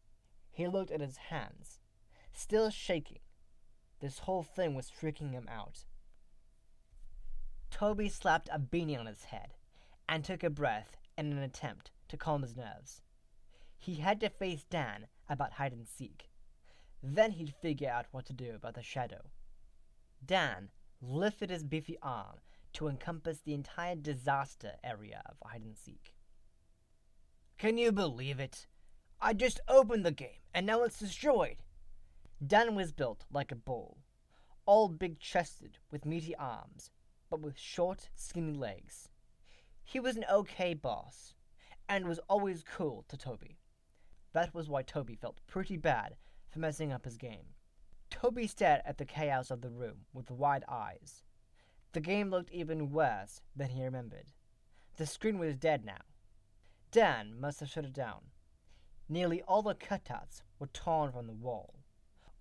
He looked at his hands, still shaking. This whole thing was freaking him out. Toby slapped a beanie on his head and took a breath in an attempt to calm his nerves. He had to face Dan about hide and seek. Then he'd figure out what to do about the shadow. Dan lifted his beefy arm to encompass the entire disaster area of hide and seek. Can you believe it? I just opened the game and now it's destroyed. Dan was built like a bull, all big-chested with meaty arms, but with short, skinny legs. He was an okay boss, and was always cool to Toby. That was why Toby felt pretty bad for messing up his game. Toby stared at the chaos of the room with wide eyes. The game looked even worse than he remembered. The screen was dead now. Dan must have shut it down. Nearly all the cutouts were torn from the wall.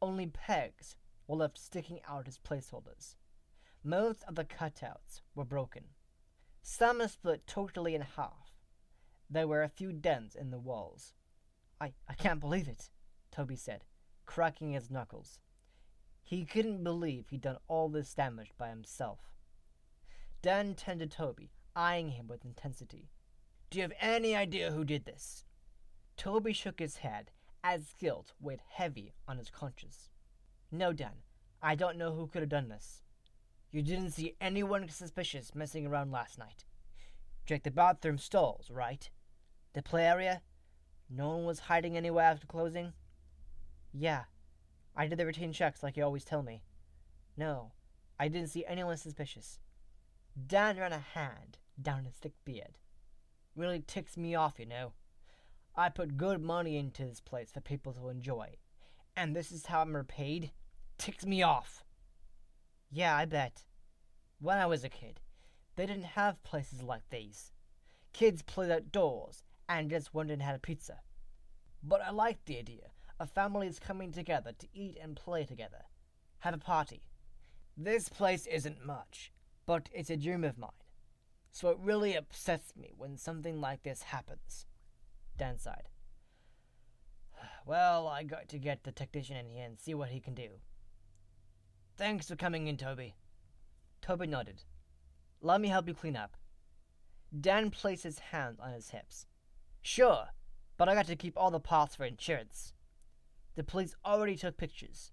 Only pegs were left sticking out as placeholders. Most of the cutouts were broken. Some are split totally in half. There were a few dents in the walls. I can't believe it, Toby said, cracking his knuckles. He couldn't believe he'd done all this damage by himself. Dan turned to Toby, eyeing him with intensity. Do you have any idea who did this? Toby shook his head as guilt weighed heavy on his conscience. No, Dan, I don't know who could have done this. You didn't see anyone suspicious messing around last night. Check the bathroom stalls, right? The play area? No one was hiding anywhere after closing? Yeah, I did the routine checks like you always tell me. No, I didn't see anyone suspicious. Dan ran a hand down his thick beard. Really ticks me off, you know. I put good money into this place for people to enjoy, and this is how I'm repaid? Ticks me off. Yeah, I bet. When I was a kid, they didn't have places like these. Kids played outdoors and just went and had a pizza. But I liked the idea of families coming together to eat and play together. Have a party. This place isn't much, but it's a dream of mine. So it really upsets me when something like this happens. Dan sighed. Well, I got to get the technician in here and see what he can do. Thanks for coming in, Toby. Toby nodded. Let me help you clean up. Dan placed his hands on his hips. Sure, but I got to keep all the parts for insurance. The police already took pictures.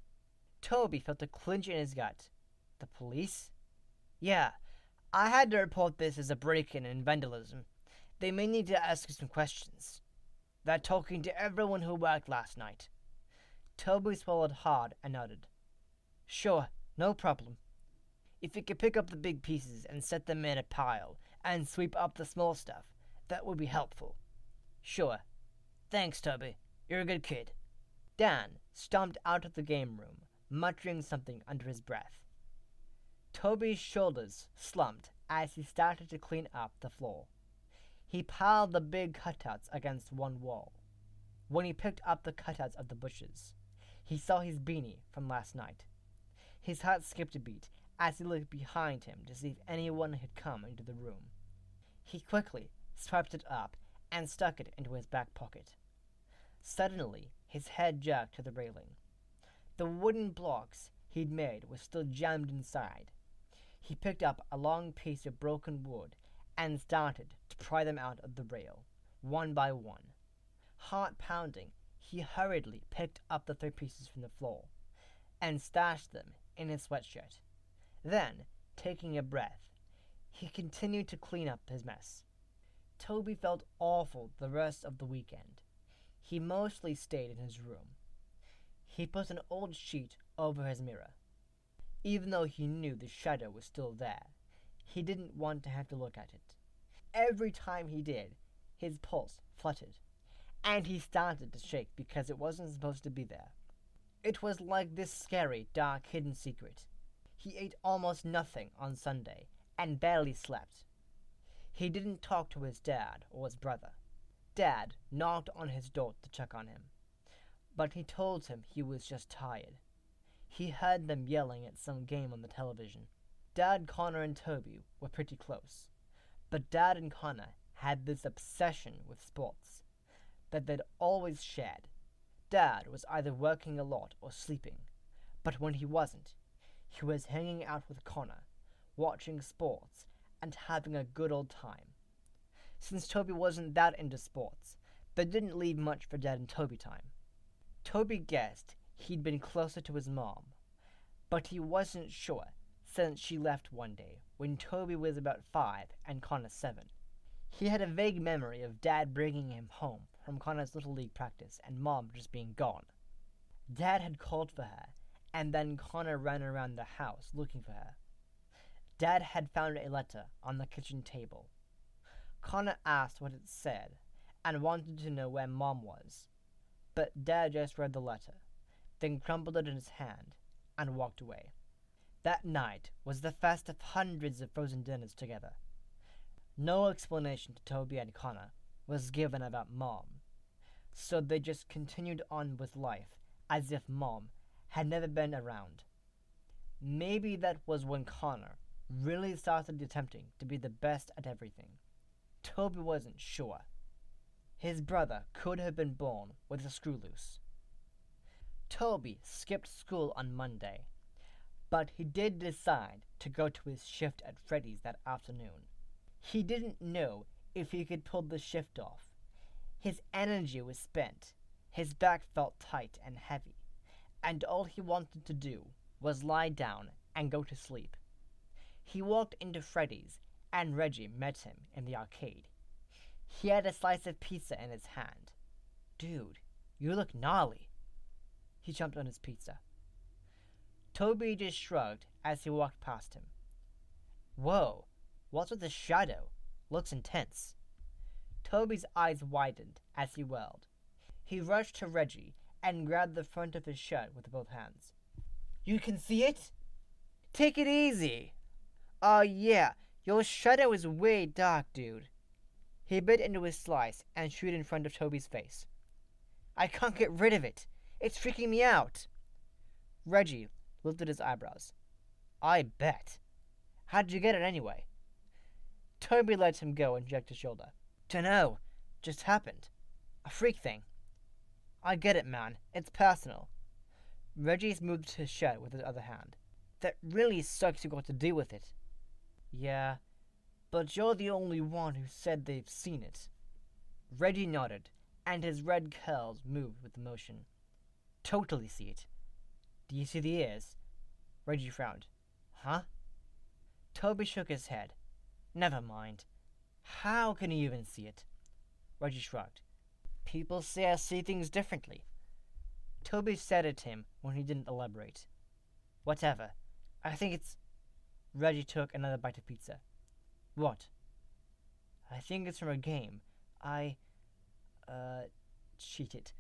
Toby felt a clinch in his gut. The police? Yeah, I had to report this as a break-in and vandalism. They may need to ask you some questions. They're talking to everyone who worked last night. Toby swallowed hard and nodded. Sure, no problem. If you could pick up the big pieces and set them in a pile and sweep up the small stuff, that would be helpful. Sure. Thanks, Toby. You're a good kid. Dan stomped out of the game room, muttering something under his breath. Toby's shoulders slumped as he started to clean up the floor. He piled the big cutouts against one wall. When he picked up the cutouts of the bushes, he saw his beanie from last night. His heart skipped a beat as he looked behind him to see if anyone had come into the room. He quickly swiped it up and stuck it into his back pocket. Suddenly, his head jerked to the railing. The wooden blocks he'd made were still jammed inside. He picked up a long piece of broken wood and started to pry them out of the rail, one by one. Heart pounding, he hurriedly picked up the 3 pieces from the floor and stashed them in his sweatshirt. Then, taking a breath, he continued to clean up his mess. Toby felt awful the rest of the weekend. He mostly stayed in his room. He put an old sheet over his mirror. Even though he knew the shadow was still there, he didn't want to have to look at it. Every time he did, his pulse fluttered, and he started to shake because it wasn't supposed to be there. It was like this scary, dark, hidden secret. He ate almost nothing on Sunday and barely slept. He didn't talk to his dad or his brother. Dad knocked on his door to check on him, but he told him he was just tired. He heard them yelling at some game on the television. Dad, Connor, and Toby were pretty close, but Dad and Connor had this obsession with sports that they'd always shared. Dad was either working a lot or sleeping, but when he wasn't, he was hanging out with Connor, watching sports, and having a good old time. Since Toby wasn't that into sports, that didn't leave much for Dad and Toby time. Toby guessed he'd been closer to his mom, but he wasn't sure since she left one day when Toby was about 5 and Connor 7. He had a vague memory of Dad bringing him home from Connor's Little League practice and Mom just being gone. Dad had called for her, and then Connor ran around the house looking for her. Dad had found a letter on the kitchen table. Connor asked what it said and wanted to know where Mom was, but Dad just read the letter, then crumpled it in his hand and walked away. That night was the first of hundreds of frozen dinners together. No explanation to Toby and Connor was given about Mom, so they just continued on with life as if Mom had never been around. Maybe that was when Connor really started attempting to be the best at everything. Toby wasn't sure. His brother could have been born with a screw loose. Toby skipped school on Monday, but he did decide to go to his shift at Freddy's that afternoon. He didn't know if he could pull the shift off. His energy was spent, his back felt tight and heavy, and all he wanted to do was lie down and go to sleep. He walked into Freddy's, and Reggie met him in the arcade. He had a slice of pizza in his hand. "Dude, you look gnarly." He jumped on his pizza. Toby just shrugged as he walked past him. "Whoa, what's with the shadow? Looks intense." Toby's eyes widened as he whirled. He rushed to Reggie and grabbed the front of his shirt with both hands. "You can see it? Take it easy." "Oh yeah, your shadow is way dark, dude." He bit into his slice and chewed in front of Toby's face. "I can't get rid of it. It's freaking me out." Reggie lifted his eyebrows. "I bet. How'd you get it anyway?" Toby let him go and jerked his shoulder. "Dunno. Just happened. A freak thing." "I get it, man. It's personal." Reggie smoothed his shirt with his other hand. "That really sucks you got to deal with it." "Yeah, but you're the only one who said they've seen it." Reggie nodded, and his red curls moved with emotion. "Totally see it. Do you see the ears?" Reggie frowned. "Huh?" Toby shook his head. "Never mind. How can you even see it?" Reggie shrugged. "People say I see things differently." Toby stared at him when he didn't elaborate. "Whatever. I think it's—" Reggie took another bite of pizza. "What?" "I think it's from a game. I cheated."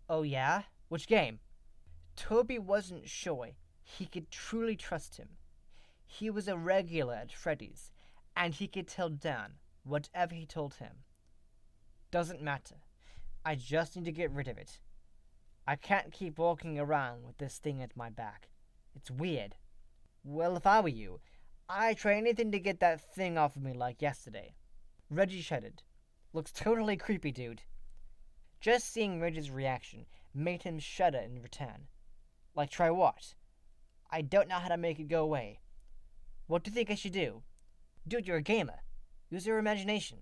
"Oh yeah? Which game?" Toby wasn't sure he could truly trust him. He was a regular at Freddy's, and he could tell Dan whatever he told him. Doesn't matter. I just need to get rid of it. I can't keep walking around with this thing at my back. It's weird. Well, if I were you, I'd try anything to get that thing off of me like yesterday. Reggie shuddered. Looks totally creepy, dude. Just seeing Reggie's reaction made him shudder in return. Like, try what? I don't know how to make it go away. What do you think I should do? Dude, you're a gamer. Use your imagination.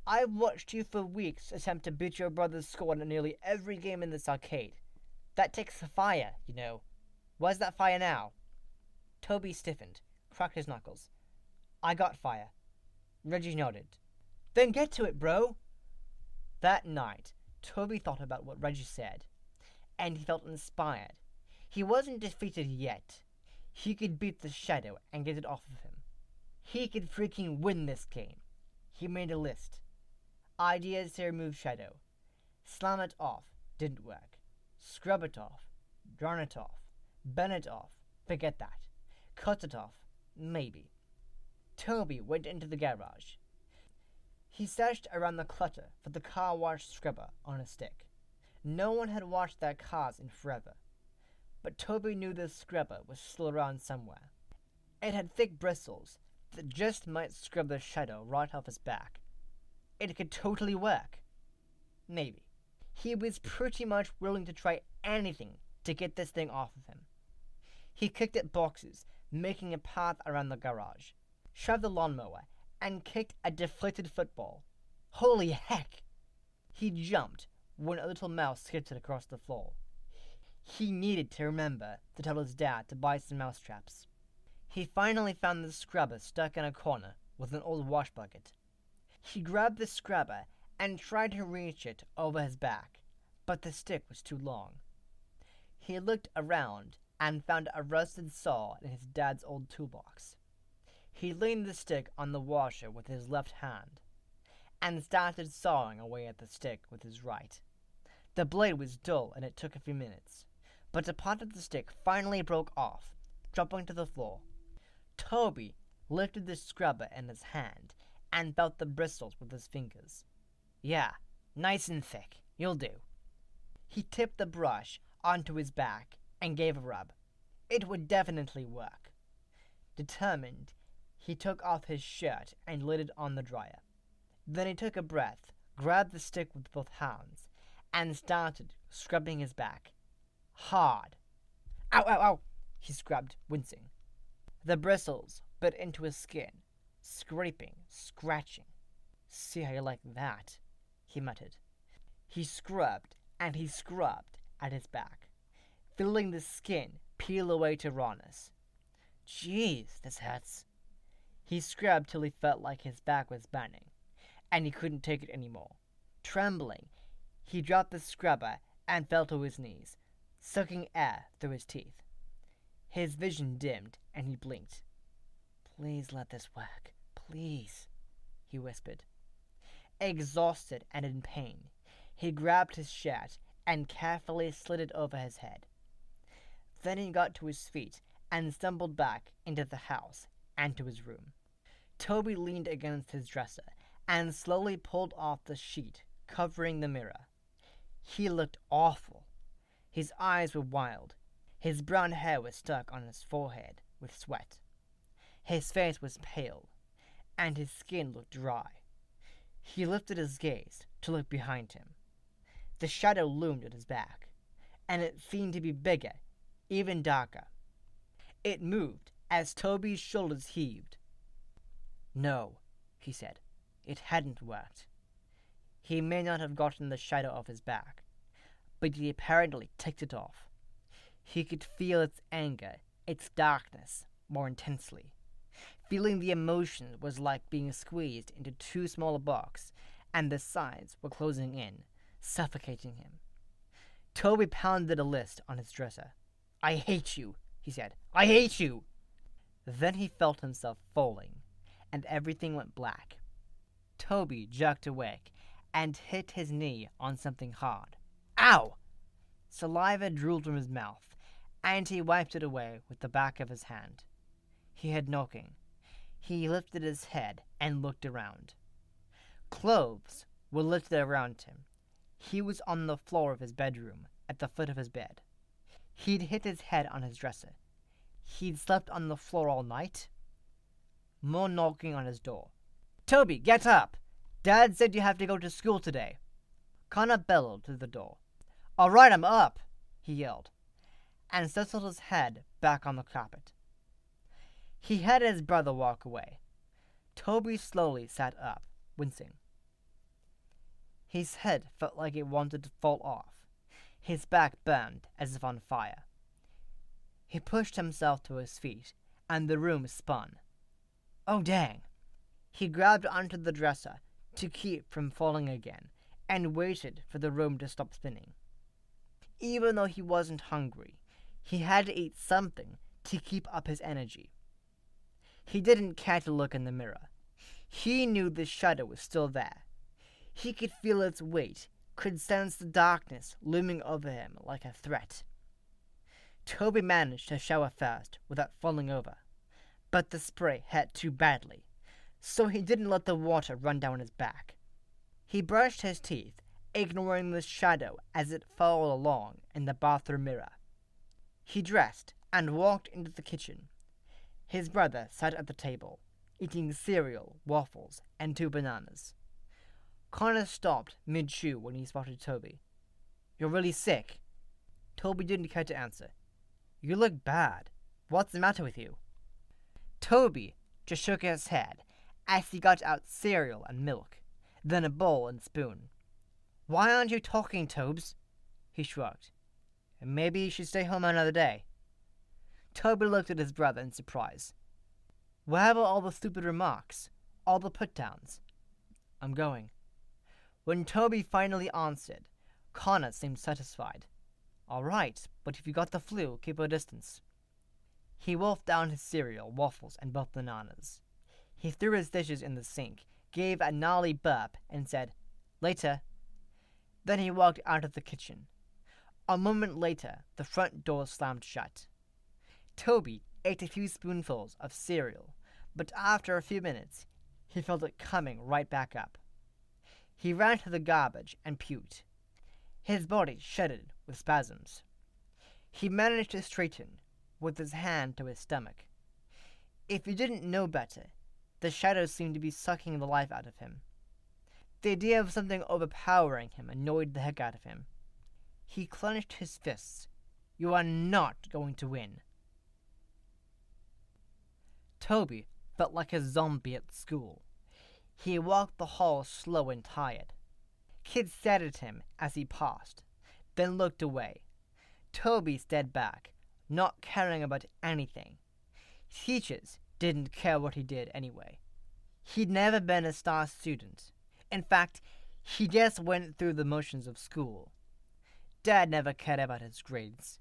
I've watched you for weeks attempt to beat your brother's score in nearly every game in this arcade. That takes fire, you know. Where's that fire now? Toby stiffened, cracked his knuckles. I got fire. Reggie nodded. Then get to it, bro. That night, Toby thought about what Reggie said, and he felt inspired. He wasn't defeated yet. He could beat the shadow and get it off of him. He could freaking win this game. He made a list. Ideas to remove shadow. Slam it off. Didn't work. Scrub it off. Drown it off. Burn it off. Forget that. Cut it off. Maybe. Toby went into the garage. He searched around the clutter for the car wash scrubber on a stick. No one had washed their cars in forever. But Toby knew the scrubber was still around somewhere. It had thick bristles that just might scrub the shadow right off his back. It could totally work. Maybe. He was pretty much willing to try anything to get this thing off of him. He kicked at boxes, making a path around the garage, shoved the lawnmower, and kicked a deflated football. Holy heck! He jumped when a little mouse skittered across the floor. He needed to remember to tell his dad to buy some mouse traps. He finally found the scrubber stuck in a corner with an old wash bucket. He grabbed the scrubber and tried to reach it over his back, but the stick was too long. He looked around and found a rusted saw in his dad's old toolbox. He leaned the stick on the washer with his left hand and started sawing away at the stick with his right. The blade was dull and it took a few minutes, but a part of the stick finally broke off, dropping to the floor. Toby lifted the scrubber in his hand and felt the bristles with his fingers. Yeah, nice and thick. You'll do. He tipped the brush onto his back and gave a rub. It would definitely work. Determined, he took off his shirt and lit it on the dryer. Then he took a breath, grabbed the stick with both hands, and started scrubbing his back. Hard. Ow, ow, ow, he scrubbed, wincing. The bristles bit into his skin, scraping, scratching. See how you like that, he muttered. He scrubbed and he scrubbed at his back, feeling the skin peel away to rawness. Jeez, this hurts. He scrubbed till he felt like his back was burning, and he couldn't take it anymore. Trembling, he dropped the scrubber and fell to his knees, sucking air through his teeth. His vision dimmed, and he blinked. Please let this work. Please, he whispered. Exhausted and in pain, he grabbed his shirt and carefully slid it over his head. Then he got to his feet and stumbled back into the house and to his room. Toby leaned against his dresser and slowly pulled off the sheet covering the mirror. He looked awful. His eyes were wild. His brown hair was stuck on his forehead with sweat. His face was pale, and his skin looked dry. He lifted his gaze to look behind him. The shadow loomed at his back, and it seemed to be bigger, even darker. It moved as Toby's shoulders heaved. No, he said. It hadn't worked. He may not have gotten the shadow off his back, but he apparently ticked it off. He could feel its anger, its darkness, more intensely. Feeling the emotion was like being squeezed into too small a box, and the sides were closing in, suffocating him. Toby pounded a list on his dresser. I hate you, he said. I hate you! Then he felt himself falling, and everything went black. Toby jerked awake and hit his knee on something hard. Ow! Saliva drooled from his mouth, and he wiped it away with the back of his hand. He had knocking. He lifted his head and looked around. Clothes were littered around him. He was on the floor of his bedroom, at the foot of his bed. He'd hit his head on his dresser. He'd slept on the floor all night. More knocking on his door. "Toby, get up! Dad said you have to go to school today." Connor bellowed through the door. "All right, I'm up," he yelled, and settled his head back on the carpet. He had his brother walk away. Toby slowly sat up, wincing. His head felt like it wanted to fall off. His back burned as if on fire. He pushed himself to his feet, and the room spun. Oh, dang! He grabbed onto the dresser to keep from falling again, and waited for the room to stop spinning. Even though he wasn't hungry, he had to eat something to keep up his energy. He didn't care to look in the mirror. He knew the shadow was still there. He could feel its weight, could sense the darkness looming over him like a threat. Toby managed to shower first without falling over, but the spray hurt too badly, so he didn't let the water run down his back. He brushed his teeth, ignoring the shadow as it followed along in the bathroom mirror. He dressed and walked into the kitchen. His brother sat at the table, eating cereal, waffles, and 2 bananas. Connor stopped mid-chew when he spotted Toby. "You're really sick?" Toby didn't care to answer. "You look bad. What's the matter with you?" Toby just shook his head as he got out cereal and milk, then a bowl and spoon. "Why aren't you talking, Tobes?" He shrugged. "Maybe you should stay home another day." Toby looked at his brother in surprise. "Where were all the stupid remarks? All the put-downs?" "I'm going." When Toby finally answered, Connor seemed satisfied. "All right, but if you got the flu, keep a distance." He wolfed down his cereal, waffles, and both bananas. He threw his dishes in the sink, gave a gnarly burp, and said, "Later." Then he walked out of the kitchen. A moment later, the front door slammed shut. Toby ate a few spoonfuls of cereal, but after a few minutes, he felt it coming right back up. He ran to the garbage and puked. His body shuddered with spasms. He managed to straighten, with his hand to his stomach. If he didn't know better, the shadows seemed to be sucking the life out of him. The idea of something overpowering him annoyed the heck out of him. He clenched his fists. "You are not going to win." Toby felt like a zombie at school. He walked the hall slow and tired. Kids stared at him as he passed, then looked away. Toby stared back, not caring about anything. Teachers didn't care what he did anyway. He'd never been a star student. In fact, he just went through the motions of school. Dad never cared about his grades.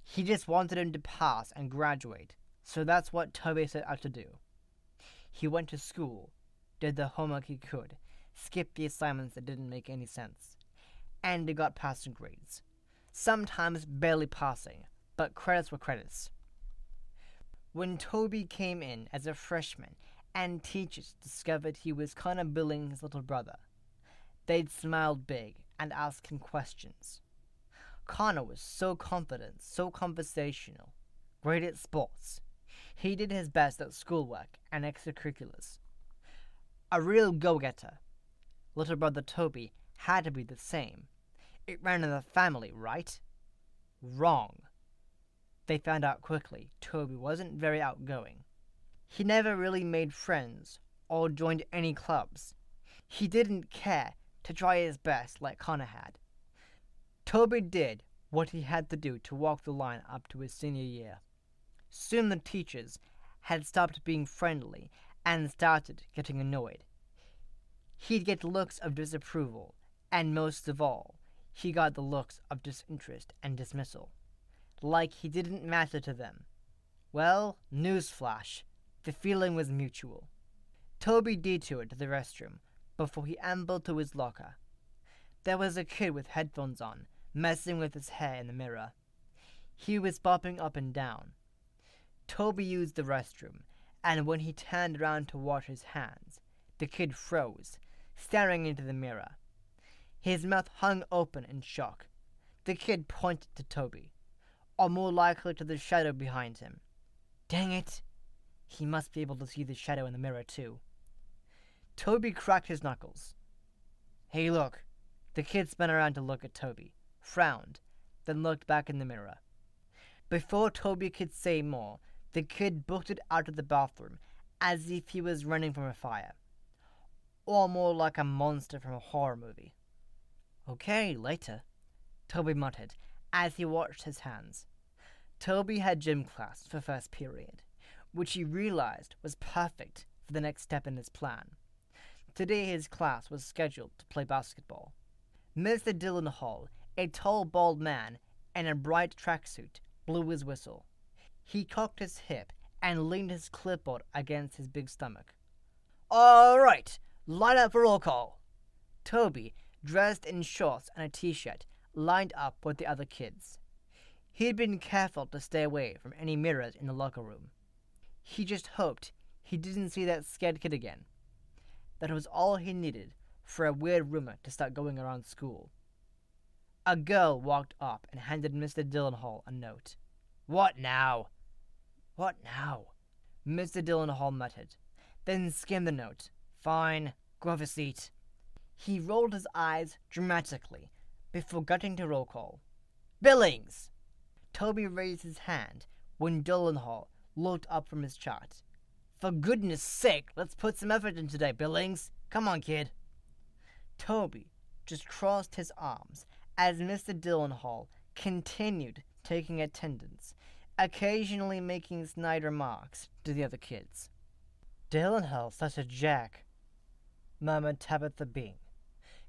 He just wanted him to pass and graduate, so that's what Toby set out to do. He went to school, did the homework he could, skipped the assignments that didn't make any sense, and he got passing grades. Sometimes barely passing, but credits were credits. When Toby came in as a freshman and teachers discovered he was kind of bullying his little brother, they'd smiled big and asked him questions. Connor was so confident, so conversational, great at sports. He did his best at schoolwork and extracurriculars. A real go-getter. Little brother Toby had to be the same. It ran in the family, right? Wrong. They found out quickly Toby wasn't very outgoing. He never really made friends or joined any clubs. He didn't care to try his best like Connor had. Toby did what he had to do to walk the line up to his senior year. Soon the teachers had stopped being friendly and started getting annoyed. He'd get looks of disapproval, and most of all, he got the looks of disinterest and dismissal. Like he didn't matter to them. Well, newsflash, the feeling was mutual. Toby detoured to the restroom before he ambled to his locker. There was a kid with headphones on, messing with his hair in the mirror. He was bopping up and down. Toby used the restroom, and when he turned around to wash his hands, the kid froze, staring into the mirror. His mouth hung open in shock. The kid pointed to Toby, or more likely to the shadow behind him. Dang it! He must be able to see the shadow in the mirror, too. Toby cracked his knuckles. Hey, look. The kid spun around to look at Toby, frowned, then looked back in the mirror. Before Toby could say more, the kid bolted out of the bathroom as if he was running from a fire, or more like a monster from a horror movie. Okay, later, Toby muttered as he washed his hands. Toby had gym class for first period, which he realized was perfect for the next step in his plan. Today his class was scheduled to play basketball. Mr. Dillenhall, a tall, bald man in a bright tracksuit, blew his whistle. He cocked his hip and leaned his clipboard against his big stomach. All right, line up for roll call. Toby, dressed in shorts and a t-shirt, lined up with the other kids. He'd been careful to stay away from any mirrors in the locker room. He just hoped he didn't see that scared kid again. That was all he needed for a weird rumor to start going around school. A girl walked up and handed Mr. Dillenhall a note. What now? What now? Mr. Dillenhall muttered, then skimmed the note. Fine, go have a seat. He rolled his eyes dramatically before getting to roll call. Billings! Toby raised his hand when Dillenhall looked up from his chart. For goodness sake, let's put some effort in today, Billings. Come on, kid. Toby just crossed his arms as Mr. Dillenhall continued taking attendance, occasionally making snide remarks to the other kids. Dillenhall's such a jack, murmured Tabitha Bing.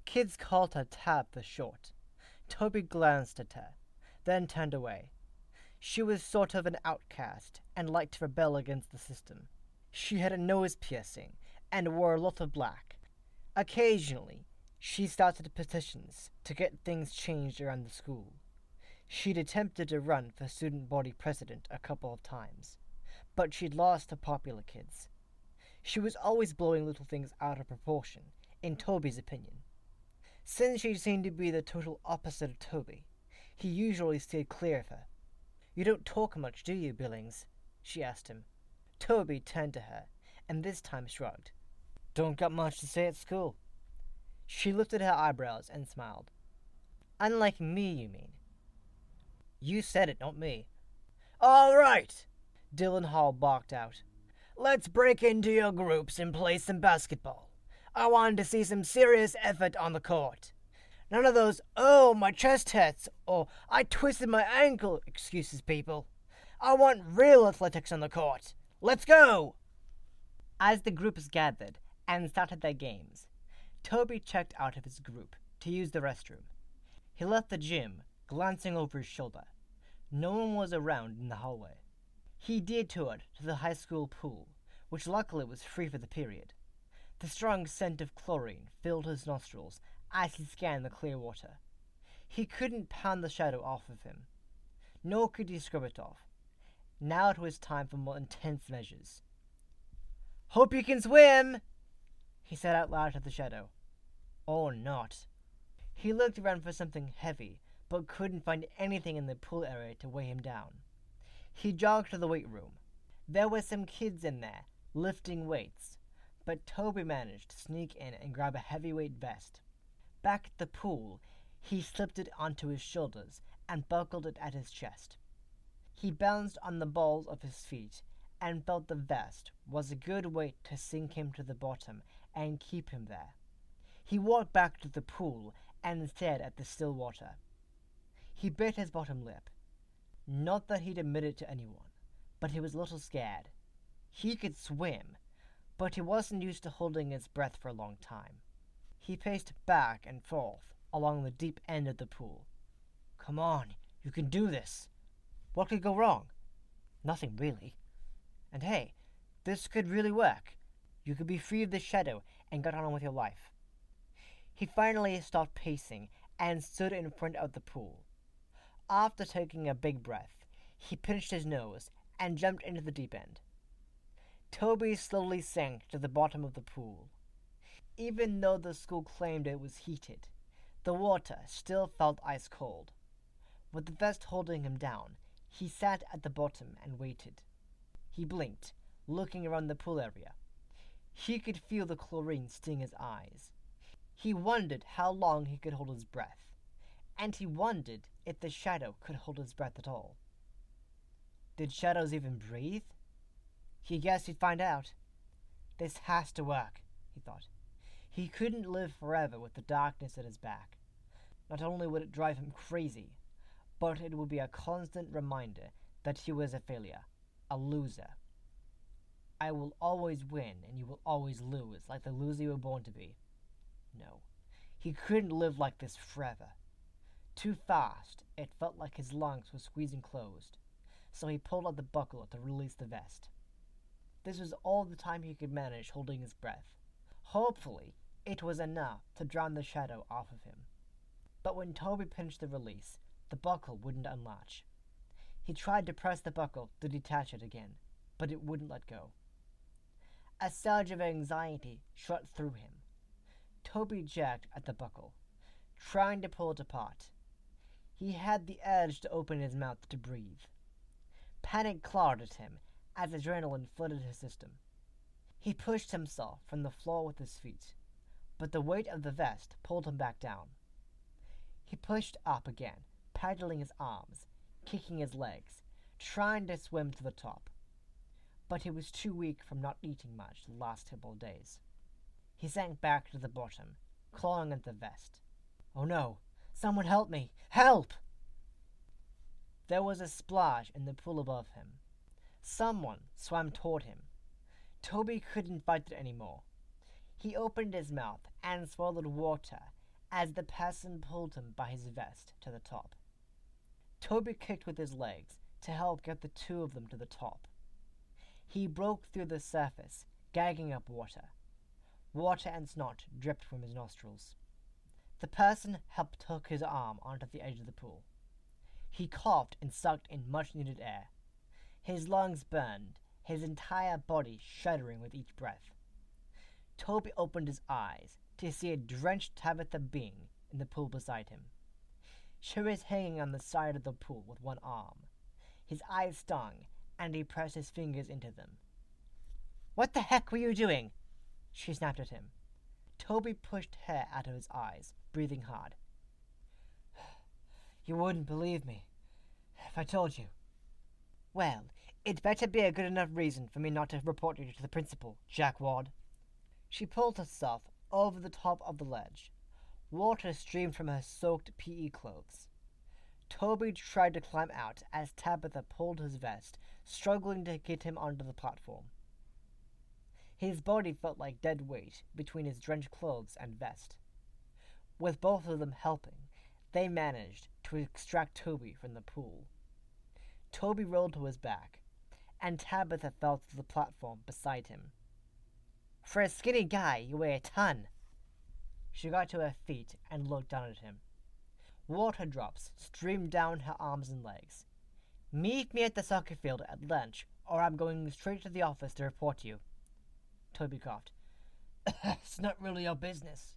Kids called her Tab the Short. Toby glanced at her, then turned away. She was sort of an outcast and liked to rebel against the system. She had a nose piercing and wore a lot of black. Occasionally, she started petitions to get things changed around the school. She'd attempted to run for student body president a couple of times, but she'd lost to popular kids. She was always blowing little things out of proportion, in Toby's opinion. Since she seemed to be the total opposite of Toby, he usually stayed clear of her. You don't talk much, do you, Billings? She asked him. Toby turned to her, and this time shrugged. Don't got much to say at school. She lifted her eyebrows and smiled. Unlike me, you mean? You said it, not me. All right, Dillenhall barked out. Let's break into your groups and play some basketball. I want to see some serious effort on the court. None of those, oh, my chest hurts, or I twisted my ankle excuses, people. I want real athletics on the court. Let's go! As the groups gathered and started their games, Toby checked out of his group to use the restroom. He left the gym, glancing over his shoulder. No one was around in the hallway. He detoured to the high school pool, which luckily was free for the period. The strong scent of chlorine filled his nostrils as he scanned the clear water. He couldn't pound the shadow off of him, nor could he scrub it off. Now it was time for more intense measures. Hope you can swim, he said out loud to the shadow. Or not. He looked around for something heavy, but couldn't find anything in the pool area to weigh him down. He jogged to the weight room. There were some kids in there, lifting weights, but Toby managed to sneak in and grab a heavyweight vest. Back at the pool, he slipped it onto his shoulders and buckled it at his chest. He bounced on the balls of his feet and felt the vest was a good weight to sink him to the bottom and keep him there. He walked back to the pool and stared at the still water. He bit his bottom lip. Not that he'd admit it to anyone, but he was a little scared. He could swim, but he wasn't used to holding his breath for a long time. He paced back and forth along the deep end of the pool. Come on, you can do this. What could go wrong? Nothing really. And hey, this could really work. You could be free of the shadow and get on with your life. He finally stopped pacing and stood in front of the pool. After taking a big breath, he pinched his nose and jumped into the deep end. Toby slowly sank to the bottom of the pool. Even though the school claimed it was heated, the water still felt ice cold. With the vest holding him down, he sat at the bottom and waited. He blinked, looking around the pool area. He could feel the chlorine sting his eyes. He wondered how long he could hold his breath, and he wondered if the shadow could hold his breath at all. Did shadows even breathe? He guessed he'd find out. This has to work, he thought. He couldn't live forever with the darkness at his back. Not only would it drive him crazy, but it would be a constant reminder that he was a failure, a loser. I will always win and you will always lose, like the loser you were born to be. No, he couldn't live like this forever. Too fast, it felt like his lungs were squeezing closed, so he pulled out the buckle to release the vest. This was all the time he could manage holding his breath. Hopefully, it was enough to drown the shadow off of him. But when Toby pinched the release, the buckle wouldn't unlatch. He tried to press the buckle to detach it again, but it wouldn't let go. A surge of anxiety shot through him. Toby jacked at the buckle, trying to pull it apart. He had the urge to open his mouth to breathe. Panic clawed at him as adrenaline flooded his system. He pushed himself from the floor with his feet, but the weight of the vest pulled him back down. He pushed up again, paddling his arms, kicking his legs, trying to swim to the top. But he was too weak from not eating much the last couple of days. He sank back to the bottom, clawing at the vest. Oh no! Someone help me! Help! There was a splash in the pool above him. Someone swam toward him. Toby couldn't fight it anymore. He opened his mouth and swallowed water as the person pulled him by his vest to the top. Toby kicked with his legs to help get the two of them to the top. He broke through the surface, gagging up water. Water and snot dripped from his nostrils. The person helped hook his arm onto the edge of the pool. He coughed and sucked in much-needed air. His lungs burned, his entire body shuddering with each breath. Toby opened his eyes to see a drenched Tabitha Bing in the pool beside him. She was hanging on the side of the pool with one arm. His eyes stung, and he pressed his fingers into them. "What the heck were you doing?" she snapped at him. Toby pushed hair out of his eyes, breathing hard. "You wouldn't believe me if I told you." "Well, it better be a good enough reason for me not to report you to the principal, jackwad." She pulled herself over the top of the ledge. Water streamed from her soaked PE clothes. Toby tried to climb out as Tabitha pulled his vest, struggling to get him onto the platform. His body felt like dead weight between his drenched clothes and vest. With both of them helping, they managed to extract Toby from the pool. Toby rolled to his back, and Tabitha fell to the platform beside him. "For a skinny guy, you weigh a ton." She got to her feet and looked down at him. Water drops streamed down her arms and legs. "Meet me at the soccer field at lunch, or I'm going straight to the office to report you." Toby coughed. "It's not really your business."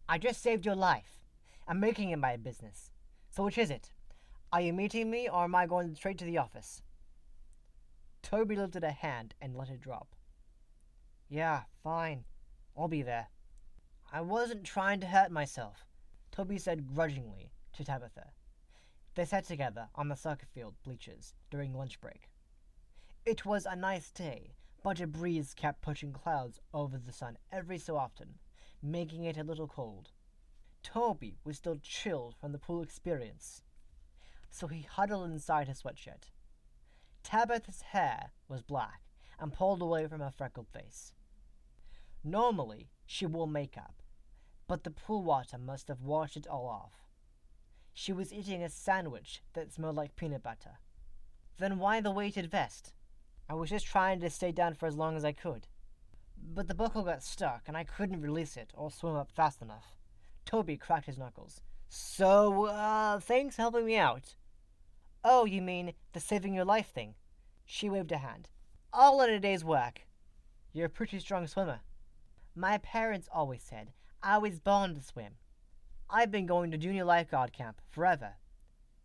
"I just saved your life. I'm making it my business. So which is it? Are you meeting me, or am I going straight to the office?" Toby lifted a hand and let it drop. "Yeah, fine. I'll be there." "I wasn't trying to hurt myself," Toby said grudgingly to Tabitha. They sat together on the soccer field bleachers during lunch break. It was a nice day, but a breeze kept pushing clouds over the sun every so often, making it a little cold. Toby was still chilled from the pool experience, so he huddled inside his sweatshirt. Tabitha's hair was black and pulled away from her freckled face. Normally, she wore makeup, but the pool water must have washed it all off. She was eating a sandwich that smelled like peanut butter. "Then why the weighted vest?" "I was just trying to stay down for as long as I could. But the buckle got stuck, and I couldn't release it or swim up fast enough." Toby cracked his knuckles. "So, thanks for helping me out." "Oh, you mean the saving your life thing?" She waved a hand. all in a day's work. You're a pretty strong swimmer. My parents always said I was born to swim. I've been going to junior lifeguard camp forever.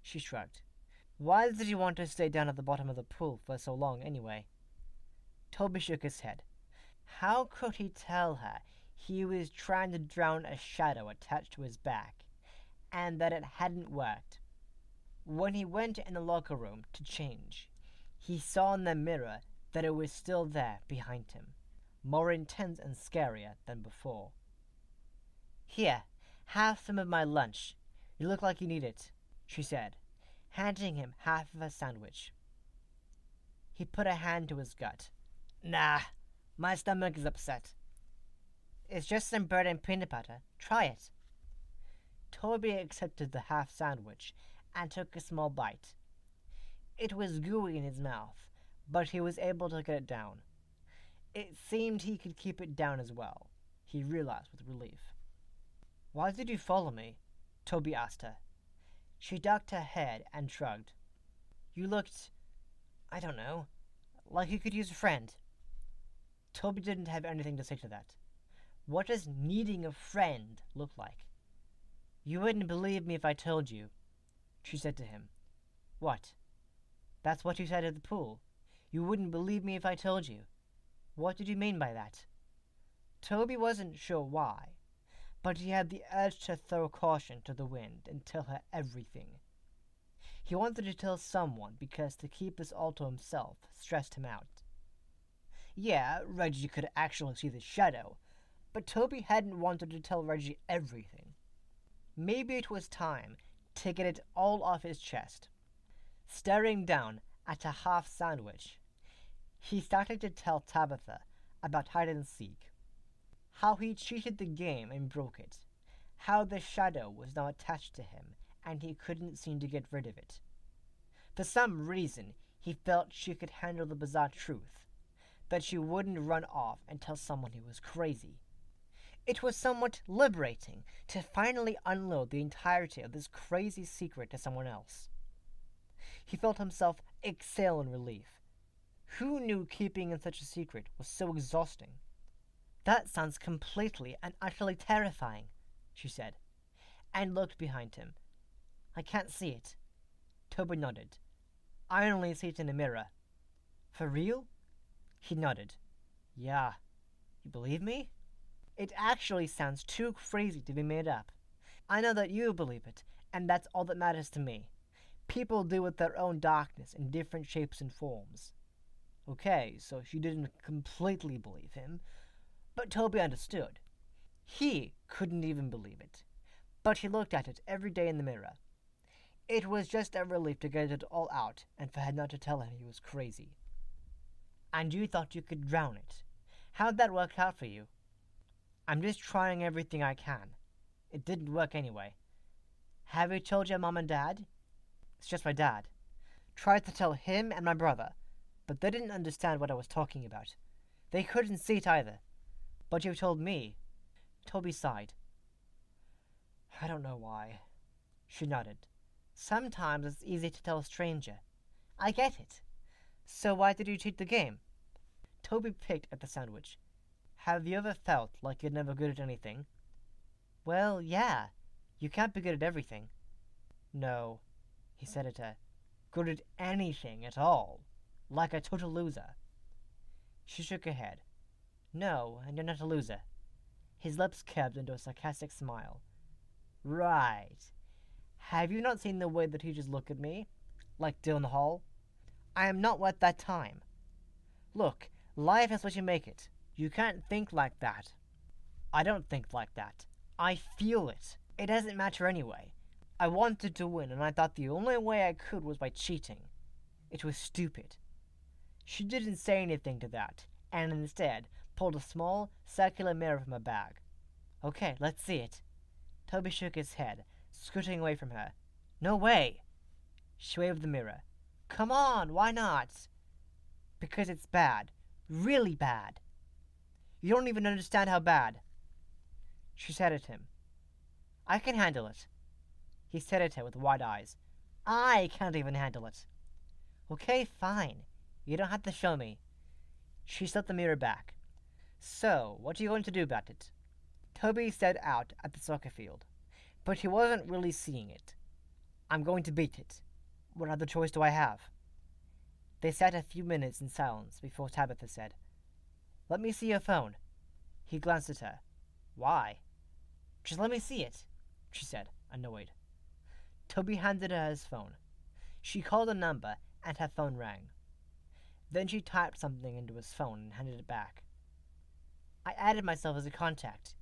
She shrugged. Why did you want to stay down at the bottom of the pool for so long, anyway? Toby shook his head. How could he tell her he was trying to drown a shadow attached to his back, and that it hadn't worked? When he went in the locker room to change, he saw in the mirror that it was still there behind him, more intense and scarier than before. Here, have some of my lunch. You look like you need it, she said, handing him half of a sandwich. He put a hand to his gut. Nah, my stomach is upset. It's just some bread and peanut butter. Try it. Toby accepted the half sandwich and took a small bite. It was gooey in his mouth, but he was able to get it down. It seemed he could keep it down as well, he realized with relief. Why did you follow me? Toby asked her. She ducked her head and shrugged. You looked, I don't know, like you could use a friend. Toby didn't have anything to say to that. What does needing a friend look like? You wouldn't believe me if I told you, she said to him. What? That's what you said at the pool. You wouldn't believe me if I told you. What did you mean by that? Toby wasn't sure why, but he had the urge to throw caution to the wind and tell her everything. He wanted to tell someone because to keep this all to himself stressed him out. Yeah, Reggie could actually see the shadow, but Toby hadn't wanted to tell Reggie everything. Maybe it was time to get it all off his chest. Staring down at a half sandwich, he started to tell Tabitha about hide and seek, how he cheated the game and broke it, how the shadow was now attached to him and he couldn't seem to get rid of it. For some reason, he felt she could handle the bizarre truth, that she wouldn't run off and tell someone he was crazy. It was somewhat liberating to finally unload the entirety of this crazy secret to someone else. He felt himself exhale in relief. Who knew keeping in such a secret was so exhausting? That sounds completely and utterly terrifying, she said, and looked behind him. I can't see it. Toby nodded. I only see it in the mirror. For real? He nodded. Yeah. You believe me? It actually sounds too crazy to be made up. I know that you believe it, and that's all that matters to me. People deal with their own darkness in different shapes and forms. Okay, so she didn't completely believe him, but Toby understood. He couldn't even believe it, but he looked at it every day in the mirror. It was just a relief to get it all out and for her not to tell him he was crazy. And you thought you could drown it. How'd that work out for you? I'm just trying everything I can. It didn't work anyway. Have you told your mom and dad? It's just my dad. Tried to tell him and my brother, but they didn't understand what I was talking about. They couldn't see it either. But you've told me. Toby sighed. I don't know why. She nodded. Sometimes it's easy to tell a stranger. I get it. So why did you cheat the game? Toby picked at the sandwich. Have you ever felt like you're never good at anything? Well, yeah. You can't be good at everything. No, he said at her. Good at anything at all. Like a total loser. She shook her head. No, and you're not a loser. His lips curved into a sarcastic smile. Right. Have you not seen the way that he just looked at me? Like down the hall? I am not worth that time. Look, life is what you make it. You can't think like that. I don't think like that. I feel it. It doesn't matter anyway. I wanted to win, and I thought the only way I could was by cheating. It was stupid. She didn't say anything to that, and instead pulled a small, circular mirror from her bag. Okay, let's see it. Toby shook his head, scooting away from her. No way! She waved the mirror. Come on, why not? Because it's bad. Really bad. You don't even understand how bad. She said at him. I can handle it. He stared at her with wide eyes. I can't even handle it. Okay, fine. You don't have to show me. She slipped the mirror back. So, what are you going to do about it? Toby stared out at the soccer field, but he wasn't really seeing it. I'm going to beat it. What other choice do I have? They sat a few minutes in silence before Tabitha said, Let me see your phone. He glanced at her. Why? Just let me see it, she said, annoyed. Toby handed her his phone. She called a number and her phone rang. Then she typed something into his phone and handed it back. I added myself as a contact.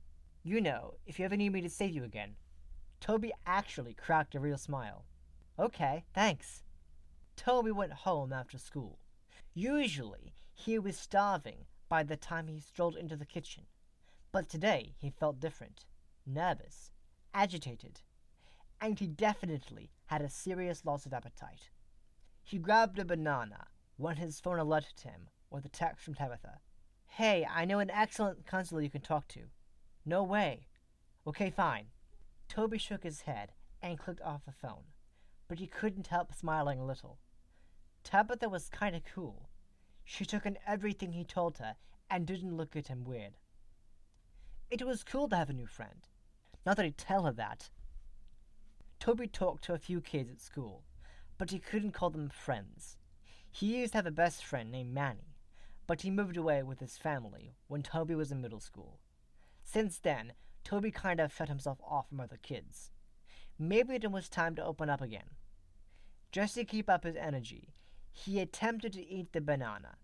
You know, if you ever need me to save you again. Toby actually cracked a real smile. Okay, thanks. Toby went home after school. Usually, he was starving by the time he strolled into the kitchen. But today, he felt different, nervous, agitated, and he definitely had a serious loss of appetite. He grabbed a banana when his phone alerted him with a text from Tabitha. Hey, I know an excellent counselor you can talk to. No way. Okay, fine. Toby shook his head and clicked off the phone, but he couldn't help smiling a little. Tabitha was kind of cool. She took in everything he told her and didn't look at him weird. It was cool to have a new friend. Not that he'd tell her that. Toby talked to a few kids at school, but he couldn't call them friends. He used to have a best friend named Manny, but he moved away with his family when Toby was in middle school. Since then, Toby kind of shut himself off from other kids. Maybe it was time to open up again. Just to keep up his energy, he attempted to eat the banana.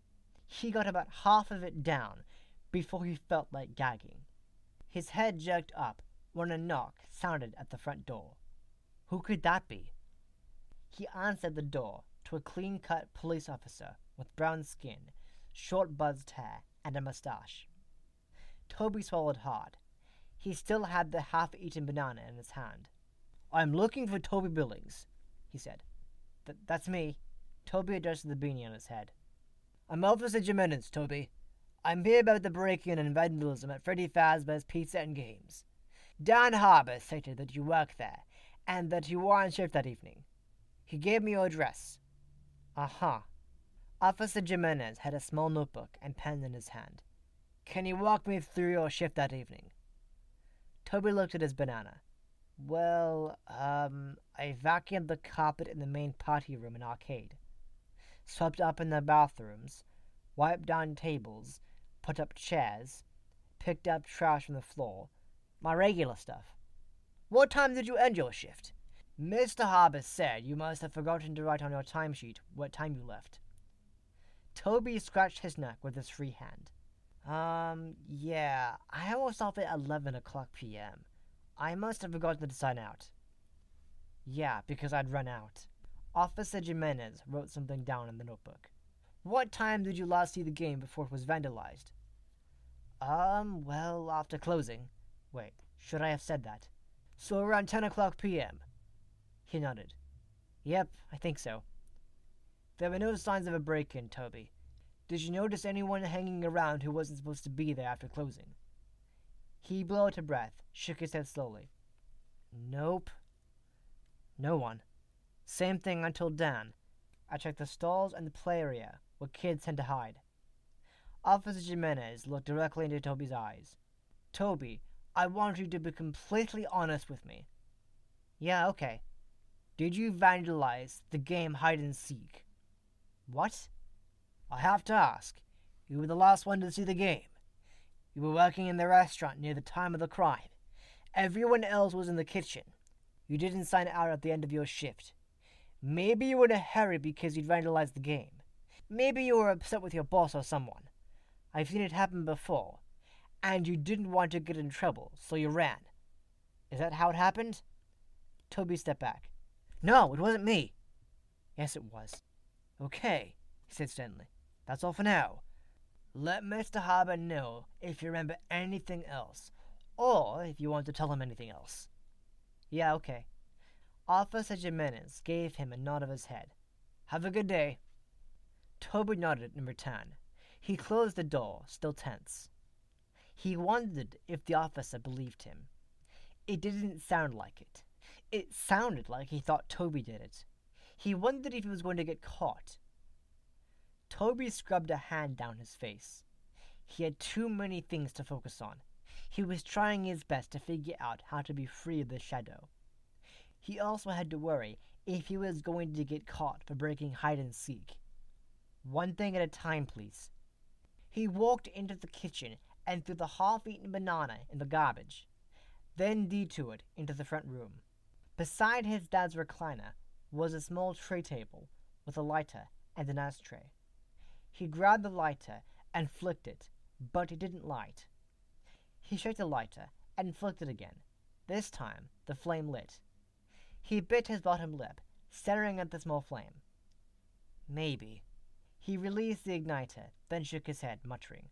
He got about half of it down before he felt like gagging. His head jerked up when a knock sounded at the front door. Who could that be? He answered the door to a clean-cut police officer with brown skin, short buzzed hair, and a mustache. Toby swallowed hard. He still had the half-eaten banana in his hand. I'm looking for Toby Billings, he said. That's me. Toby adjusted the beanie on his head. I'm Officer Jimenez, Toby. I'm here about the break-in and vandalism at Freddy Fazbear's Pizza and Games. Dan Harbour stated that you work there, and that you were on shift that evening. He gave me your address. Uh-huh. Officer Jimenez had a small notebook and pen in his hand. Can you walk me through your shift that evening? Toby looked at his banana. Well, I vacuumed the carpet in the main party room and arcade. Swept up in the bathrooms, wiped down tables, put up chairs, picked up trash from the floor. My regular stuff. What time did you end your shift? Mr. Harbour said you must have forgotten to write on your timesheet what time you left. Toby scratched his neck with his free hand. Yeah, I was off at 11 o'clock p.m. I must have forgotten to sign out. Yeah, because I'd run out. Officer Jimenez wrote something down in the notebook. What time did you last see the game before it was vandalized? Well, after closing. Wait, should I have said that? So around 10 o'clock p.m. He nodded. Yep, I think so. There were no signs of a break-in, Toby. Did you notice anyone hanging around who wasn't supposed to be there after closing? He blew out a breath, shook his head slowly. Nope. No one. Same thing I told Dan. I checked the stalls and the play area, where kids tend to hide. Officer Jimenez looked directly into Toby's eyes. Toby, I want you to be completely honest with me. Yeah, okay. Did you vandalize the game hide-and-seek? What? I have to ask. You were the last one to see the game. You were working in the restaurant near the time of the crime. Everyone else was in the kitchen. You didn't sign out at the end of your shift. Maybe you were in a hurry because you'd vandalized the game. Maybe you were upset with your boss or someone. I've seen it happen before. And you didn't want to get in trouble, so you ran. Is that how it happened? Toby stepped back. No, it wasn't me. Yes, it was. Okay, he said sternly. That's all for now. Let Mr. Harbour know if you remember anything else, or if you want to tell him anything else. Yeah, okay. Officer Jimenez gave him a nod of his head. Have a good day. Toby nodded in return. He closed the door, still tense. He wondered if the officer believed him. It didn't sound like it. It sounded like he thought Toby did it. He wondered if he was going to get caught. Toby scrubbed a hand down his face. He had too many things to focus on. He was trying his best to figure out how to be free of the shadow. He also had to worry if he was going to get caught for breaking hide and seek. One thing at a time, please. He walked into the kitchen and threw the half-eaten banana in the garbage, then detoured into the front room. Beside his dad's recliner was a small tray table with a lighter and an ashtray. He grabbed the lighter and flicked it, but it didn't light. He shook the lighter and flicked it again. This time, the flame lit. He bit his bottom lip, staring at the small flame. Maybe. He released the igniter, then shook his head, muttering,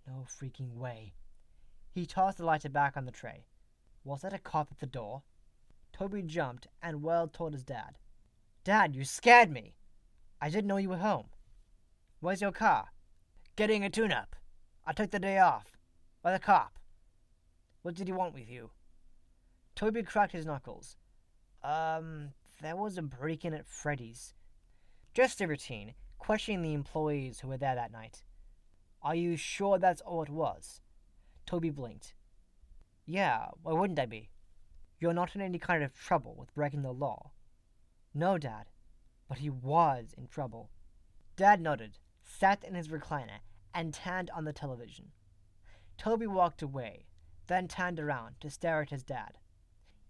"No freaking way." He tossed the lighter back on the tray. Was that a cop at the door? Toby jumped and whirled toward his dad. "Dad, you scared me! I didn't know you were home. Where's your car?" "Getting a tune-up. I took the day off. By the cop. What did he want with you?" Toby cracked his knuckles. There was a break-in at Freddy's. Just a routine, questioning the employees who were there that night. "Are you sure that's all it was?" Toby blinked. "Yeah, why wouldn't I be? You're not in any kind of trouble with breaking the law." "No, Dad, but he was in trouble." Dad nodded, sat in his recliner, and turned on the television. Toby walked away, then turned around to stare at his dad.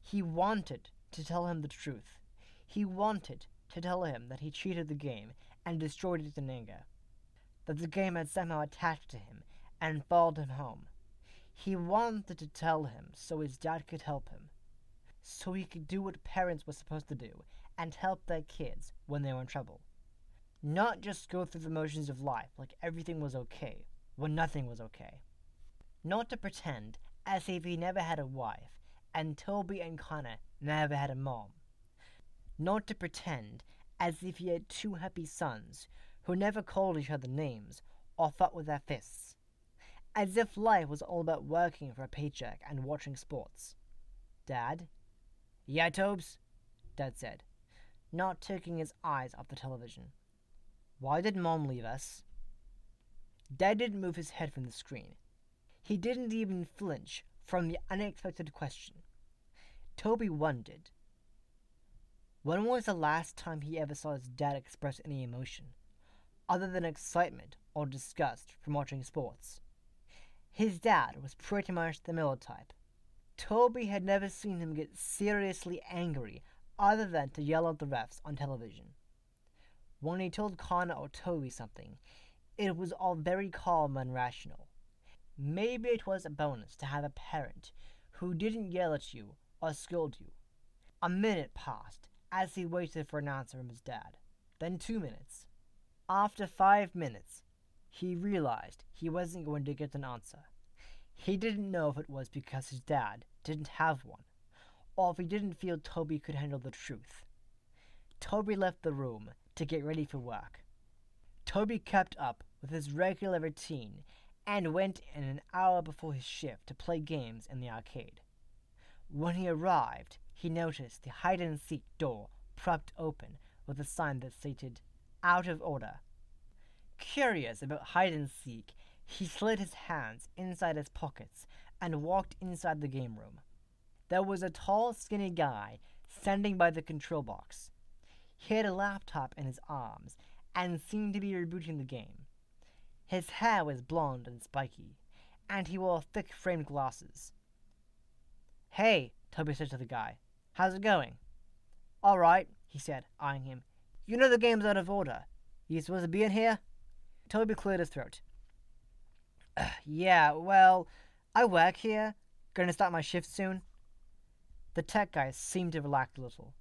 He wanted to tell him the truth. He wanted to tell him that he cheated the game and destroyed it in anger, that the game had somehow attached to him and followed him home. He wanted to tell him so his dad could help him, so he could do what parents were supposed to do and help their kids when they were in trouble. Not just go through the motions of life like everything was okay when nothing was okay. Not to pretend as if he never had a wife and Toby and Connor never had a mom. Not to pretend as if he had two happy sons who never called each other names or fought with their fists. As if life was all about working for a paycheck and watching sports. "Dad?" "Yeah, Tobes?" Dad said, not taking his eyes off the television. "Why did Mom leave us?" Dad didn't move his head from the screen. He didn't even flinch from the unexpected question. Toby wondered. When was the last time he ever saw his dad express any emotion, other than excitement or disgust from watching sports? His dad was pretty much the Miller type. Toby had never seen him get seriously angry other than to yell at the refs on television. When he told Connor or Toby something, it was all very calm and rational. Maybe it was a bonus to have a parent who didn't yell at you or scold you. A minute passed as he waited for an answer from his dad, then 2 minutes. After 5 minutes, he realized he wasn't going to get an answer. He didn't know if it was because his dad didn't have one, or if he didn't feel Toby could handle the truth. Toby left the room to get ready for work. Toby kept up with his regular routine and went in an hour before his shift to play games in the arcade. When he arrived, he noticed the hide-and-seek door propped open with a sign that stated, "Out of order." Curious about hide-and-seek, he slid his hands inside his pockets and walked inside the game room. There was a tall, skinny guy standing by the control box. He had a laptop in his arms and seemed to be rebooting the game. His hair was blonde and spiky, and he wore thick framed glasses. "Hey," Toby said to the guy. "How's it going?" "All right," he said, eyeing him. "You know the game's out of order. You supposed to be in here?" Toby cleared his throat. "Yeah, well, I work here. Gonna start my shift soon." The tech guy seemed to relax a little.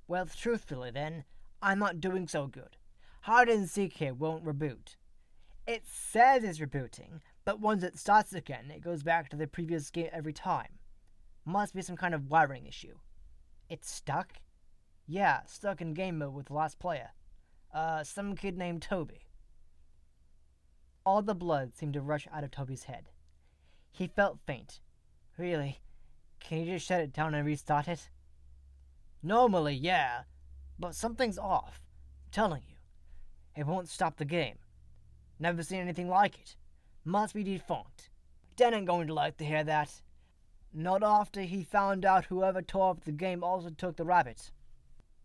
"Well, truthfully then, I'm not doing so good. Hide and Seek here won't reboot. It says it's rebooting, but once it starts again, it goes back to the previous game every time. Must be some kind of wiring issue." "It's stuck?" "Yeah, stuck in game mode with the last player. Some kid named Toby." All the blood seemed to rush out of Toby's head. He felt faint. "Really? Can you just shut it down and restart it?" "Normally, yeah, but something's off. I'm telling you. It won't stop the game. Never seen anything like it. Must be defunct. Dan ain't going to like to hear that. Not after he found out whoever tore up the game also took the rabbit.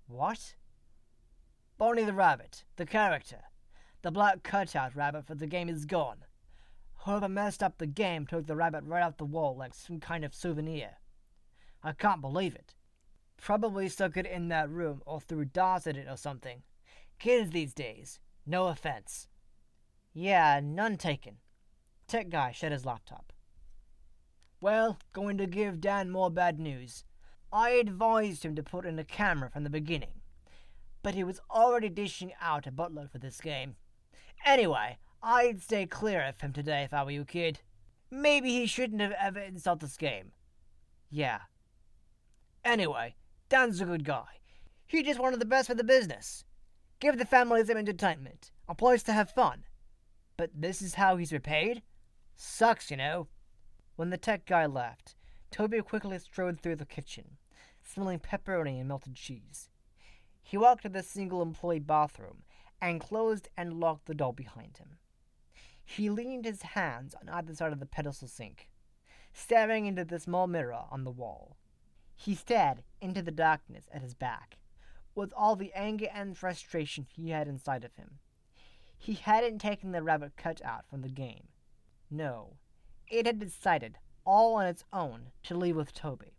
What? Barney the rabbit, the character. The black cutout rabbit for the game is gone. Whoever messed up the game took the rabbit right off the wall like some kind of souvenir. I can't believe it. Probably stuck it in that room or threw DOS at it or something. Kids these days. No offense. Yeah, none taken. Tech guy shut his laptop. Well, going to give Dan more bad news. I advised him to put in a camera from the beginning, but he was already dishing out a buttload for this game. Anyway, I'd stay clear of him today if I were you, kid. Maybe he shouldn't have ever installed this game. Yeah. Anyway, Dan's a good guy. He just wanted the best for the business. Give the family some entertainment, a place to have fun. But this is how he's repaid? Sucks, you know. When the tech guy left, Toby quickly strode through the kitchen, smelling pepperoni and melted cheese. He walked to the single-employee bathroom and closed and locked the door behind him. He leaned his hands on either side of the pedestal sink, staring into the small mirror on the wall. He stared into the darkness at his back, with all the anger and frustration he had inside of him. He hadn't taken the rabbit cutout from the game. No, it had decided, all on its own, to leave with Toby.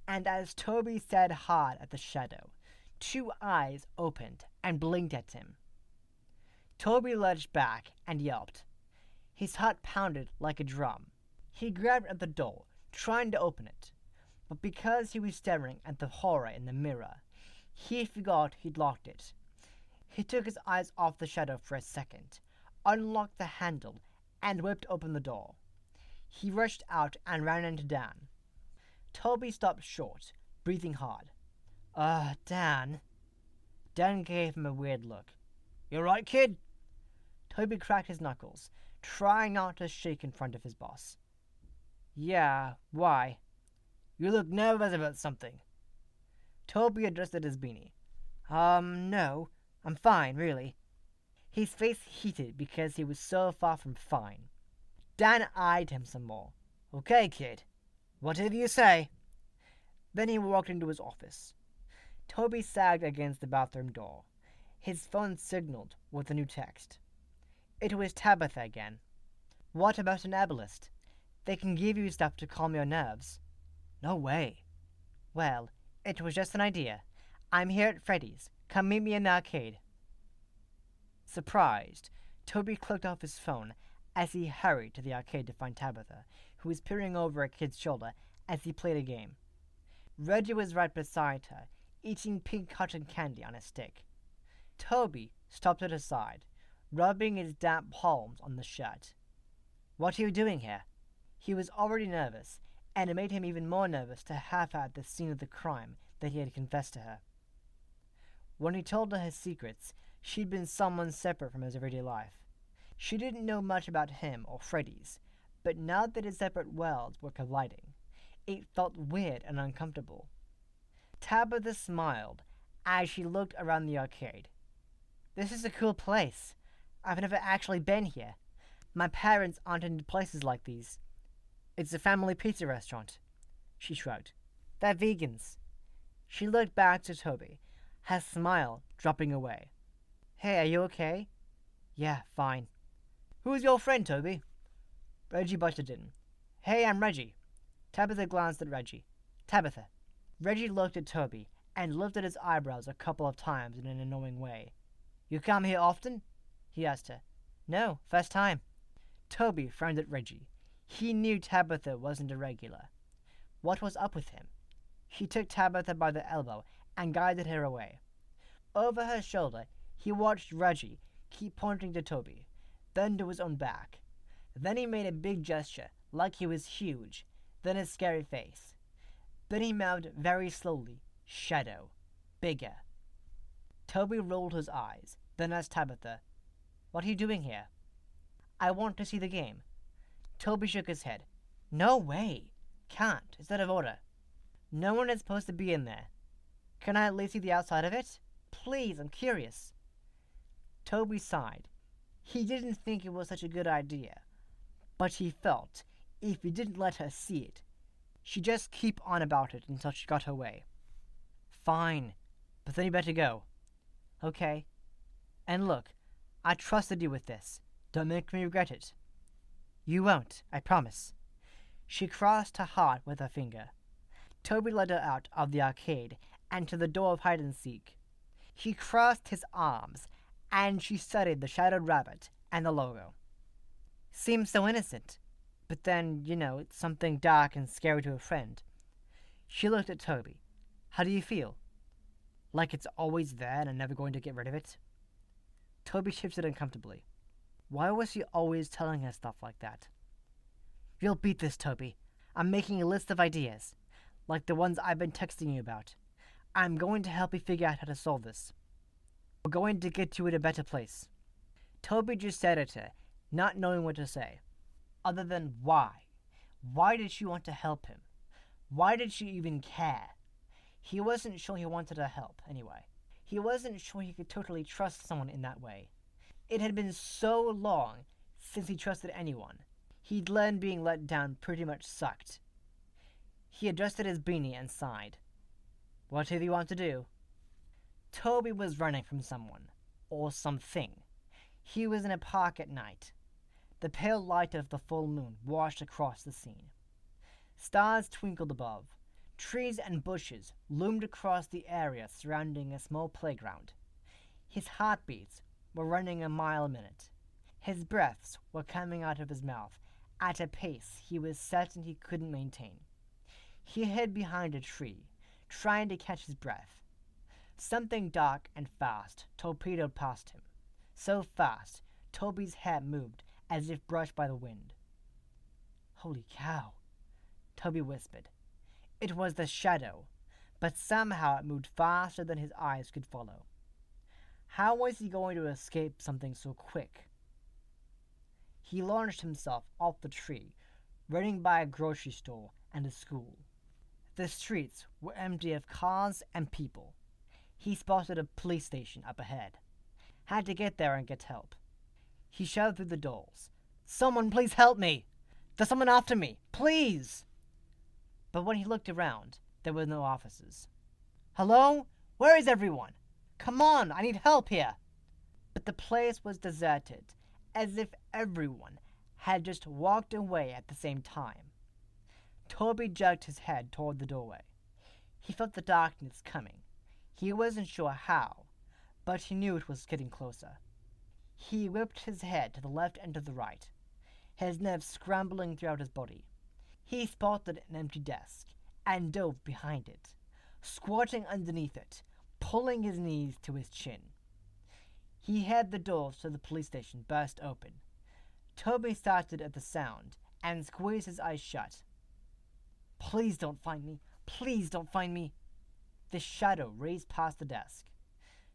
And as Toby stared hard at the shadow, 2 eyes opened and blinked at him. Toby lurched back and yelped. His heart pounded like a drum. He grabbed at the door, trying to open it, but because he was staring at the horror in the mirror, he forgot he'd locked it. He took his eyes off the shadow for a second, unlocked the handle, and whipped open the door. He rushed out and ran into Dan. Toby stopped short, breathing hard. Dan. Dan gave him a weird look. You right, kid? Toby cracked his knuckles, trying not to shake in front of his boss. Yeah, why? You look nervous about something. Toby adjusted his beanie. No, I'm fine, really. His face heated because he was so far from fine. Dan eyed him some more. Okay, kid. Whatever you say. Then he walked into his office. Toby sagged against the bathroom door. His phone signaled with a new text. It was Tabitha again. What about an herbalist? They can give you stuff to calm your nerves. No way. Well, it was just an idea. I'm here at Freddy's. Come meet me in the arcade. Surprised, Toby clicked off his phone as he hurried to the arcade to find Tabitha, who was peering over a kid's shoulder as he played a game. Reggie was right beside her, eating pink cotton candy on a stick. Toby stopped at her side, rubbing his damp palms on the shirt. What are you doing here? He was already nervous, and it made him even more nervous to have her at the scene of the crime that he had confessed to her. When he told her his secrets, she'd been someone separate from his everyday life. She didn't know much about him or Freddy's, but now that his separate worlds were colliding, it felt weird and uncomfortable. Tabitha smiled as she looked around the arcade. This is a cool place. I've never actually been here. My parents aren't into places like these. It's a family pizza restaurant. She shrugged. They're vegans. She looked back to Toby, her smile dropping away. Hey, are you okay? Yeah, fine. Who's your friend, Toby? Reggie butted in. Hey, I'm Reggie. Tabitha glanced at Reggie. Tabitha. Reggie looked at Toby and lifted his eyebrows a couple of times in an annoying way. You come here often? He asked her. No, first time. Toby frowned at Reggie. He knew Tabitha wasn't a regular. What was up with him? He took Tabitha by the elbow and guided her away. Over her shoulder, he watched Reggie keep pointing to Toby, then to his own back. Then he made a big gesture, like he was huge, then a scary face. Then he mouthed very slowly, Shadow. Bigger. Toby rolled his eyes, then asked Tabitha, What are you doing here? I want to see the game. Toby shook his head. No way. Can't. It's out of order. No one is supposed to be in there. Can I at least see the outside of it? Please, I'm curious. Toby sighed. He didn't think it was such a good idea, but he felt if he didn't let her see it, she'd just keep on about it until she got her way. Fine, but then you better go. Okay. And look, I trusted you with this. Don't make me regret it. You won't, I promise. She crossed her heart with her finger. Toby led her out of the arcade and to the door of hide-and-seek. He crossed his arms, and she studied the shadowed rabbit and the logo. Seems so innocent, but then, it's something dark and scary to a friend. She looked at Toby. How do you feel? Like it's always there and I'm never going to get rid of it? Toby shifted uncomfortably. Why was he always telling her stuff like that? You'll beat this, Toby. I'm making a list of ideas, like the ones I've been texting you about. I'm going to help you figure out how to solve this. We're going to get you in a better place. Toby just stared at her, not knowing what to say, other than why. Why did she want to help him? Why did she even care? He wasn't sure he wanted her help, anyway. He wasn't sure he could totally trust someone in that way. It had been so long since he trusted anyone. He'd learned being let down pretty much sucked. He adjusted his beanie and sighed. What do you want to do? Toby was running from someone, or something. He was in a park at night. The pale light of the full moon washed across the scene. Stars twinkled above. Trees and bushes loomed across the area surrounding a small playground. His heartbeats were running a mile a minute. His breaths were coming out of his mouth at a pace he was certain he couldn't maintain. He hid behind a tree, trying to catch his breath. Something dark and fast torpedoed past him. So fast, Toby's hair moved as if brushed by the wind. Holy cow, Toby whispered. It was the shadow, but somehow it moved faster than his eyes could follow. How was he going to escape something so quick? He launched himself off the tree, running by a grocery store and a school. The streets were empty of cars and people. He spotted a police station up ahead. Had to get there and get help. He shoved through the doors. Someone please help me! There's someone after me! Please! But when he looked around, there were no officers. Hello? Where is everyone? Come on, I need help here! But the place was deserted, as if everyone had just walked away at the same time. Toby jerked his head toward the doorway. He felt the darkness coming. He wasn't sure how, but he knew it was getting closer. He whipped his head to the left and to the right, his nerves scrambling throughout his body. He spotted an empty desk and dove behind it, squatting underneath it, pulling his knees to his chin. He heard the doors to the police station burst open. Toby started at the sound and squeezed his eyes shut. Please don't find me. Please don't find me. The shadow raced past the desk.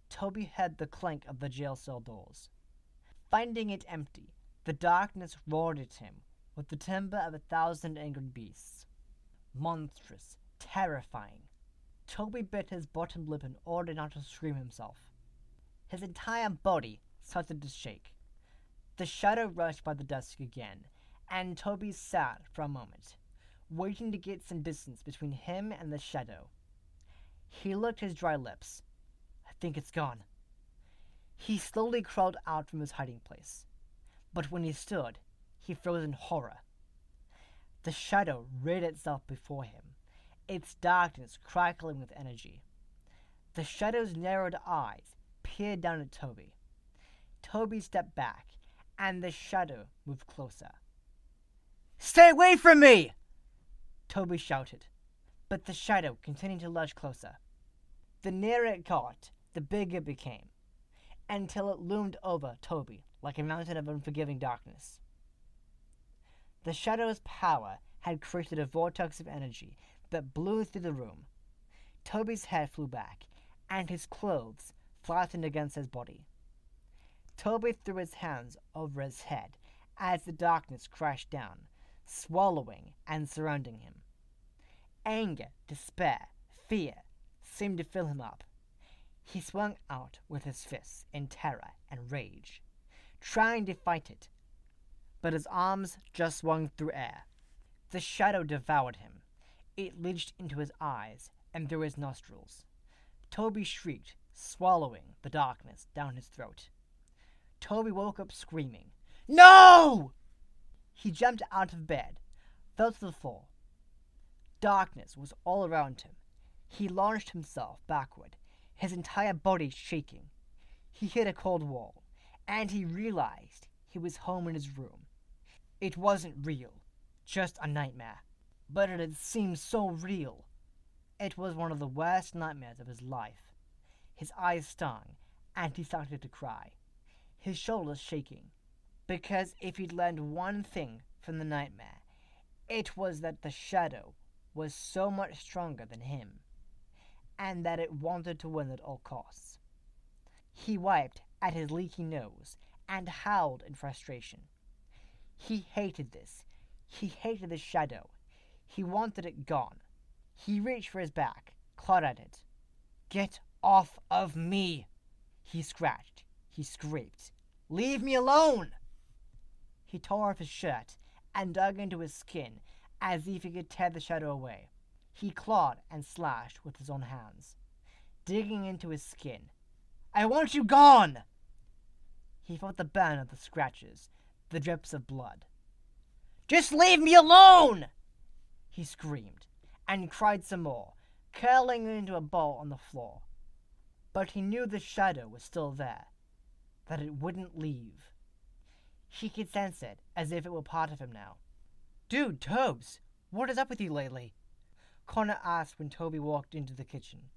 Toby heard the clank of the jail cell doors. Finding it empty, the darkness roared at him with the timbre of 1,000 angry beasts. Monstrous, terrifying. Toby bit his bottom lip in order not to scream himself. His entire body started to shake. The shadow rushed by the desk again, and Toby sat for a moment, waiting to get some distance between him and the shadow. He licked his dry lips. I think it's gone. He slowly crawled out from his hiding place, but when he stood, he froze in horror. The shadow reared itself before him, its darkness crackling with energy. The shadow's narrowed eyes peered down at Toby. Toby stepped back, and the shadow moved closer. Stay away from me! Toby shouted, but the shadow continued to lurch closer. The nearer it got, the bigger it became, until it loomed over Toby like a mountain of unforgiving darkness. The shadow's power had created a vortex of energy that blew through the room. Toby's head flew back, and his clothes flattened against his body. Toby threw his hands over his head as the darkness crashed down, swallowing and surrounding him. Anger, despair, fear seemed to fill him up. He swung out with his fists in terror and rage. trying to fight it. But his arms just swung through air. The shadow devoured him. It leached into his eyes and through his nostrils. Toby shrieked, swallowing the darkness down his throat. Toby woke up screaming, "No!" He jumped out of bed, fell to the floor. Darkness was all around him. He launched himself backward, his entire body shaking. He hit a cold wall, and he realized he was home in his room. It wasn't real, just a nightmare. But it had seemed so real. It was one of the worst nightmares of his life. His eyes stung, and he started to cry, his shoulders shaking. Because if he'd learned one thing from the nightmare, it was that the shadow was so much stronger than him, and that it wanted to win at all costs. He wiped at his leaky nose and howled in frustration. He hated this. He hated the shadow. He wanted it gone. He reached for his back, clawed at it. "Get off of me!" He scratched. He scraped. "Leave me alone!" He tore off his shirt and dug into his skin as if he could tear the shadow away. He clawed and slashed with his own hands, digging into his skin. "I want you gone!" He felt the burn of the scratches, the drips of blood. "Just leave me alone!" He screamed, and cried some more, curling into a ball on the floor. But he knew the shadow was still there, that it wouldn't leave. He could sense it, as if it were part of him now. "Dude, Tobes, what is up with you lately?" Connor asked when Toby walked into the kitchen.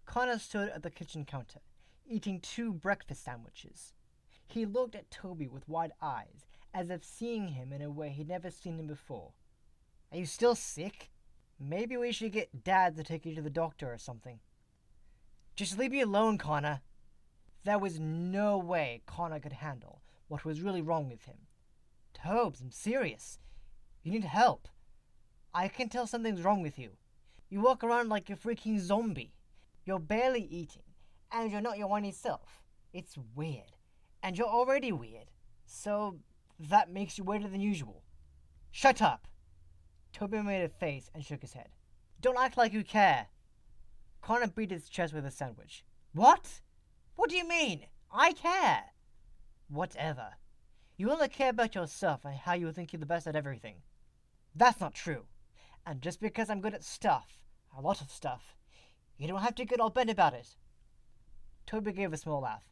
Connor stood at the kitchen counter, eating 2 breakfast sandwiches. He looked at Toby with wide eyes, as if seeing him in a way he'd never seen him before. "Are you still sick? Maybe we should get Dad to take you to the doctor or something." "Just leave me alone, Connor." There was no way Connor could handle what was really wrong with him. "Tobes, I'm serious. You need help. I can tell something's wrong with you. You walk around like a freaking zombie. You're barely eating, and you're not your whiny self. It's weird, and you're already weird, so that makes you weirder than usual." "Shut up!" Toby made a face and shook his head. "Don't act like you care." Connor beat his chest with a sandwich. "What? What do you mean? I care." "Whatever. You only care about yourself and how you think you're the best at everything." "That's not true. And just because I'm good at stuff, a lot of stuff, you don't have to get all bent about it." Toby gave a small laugh.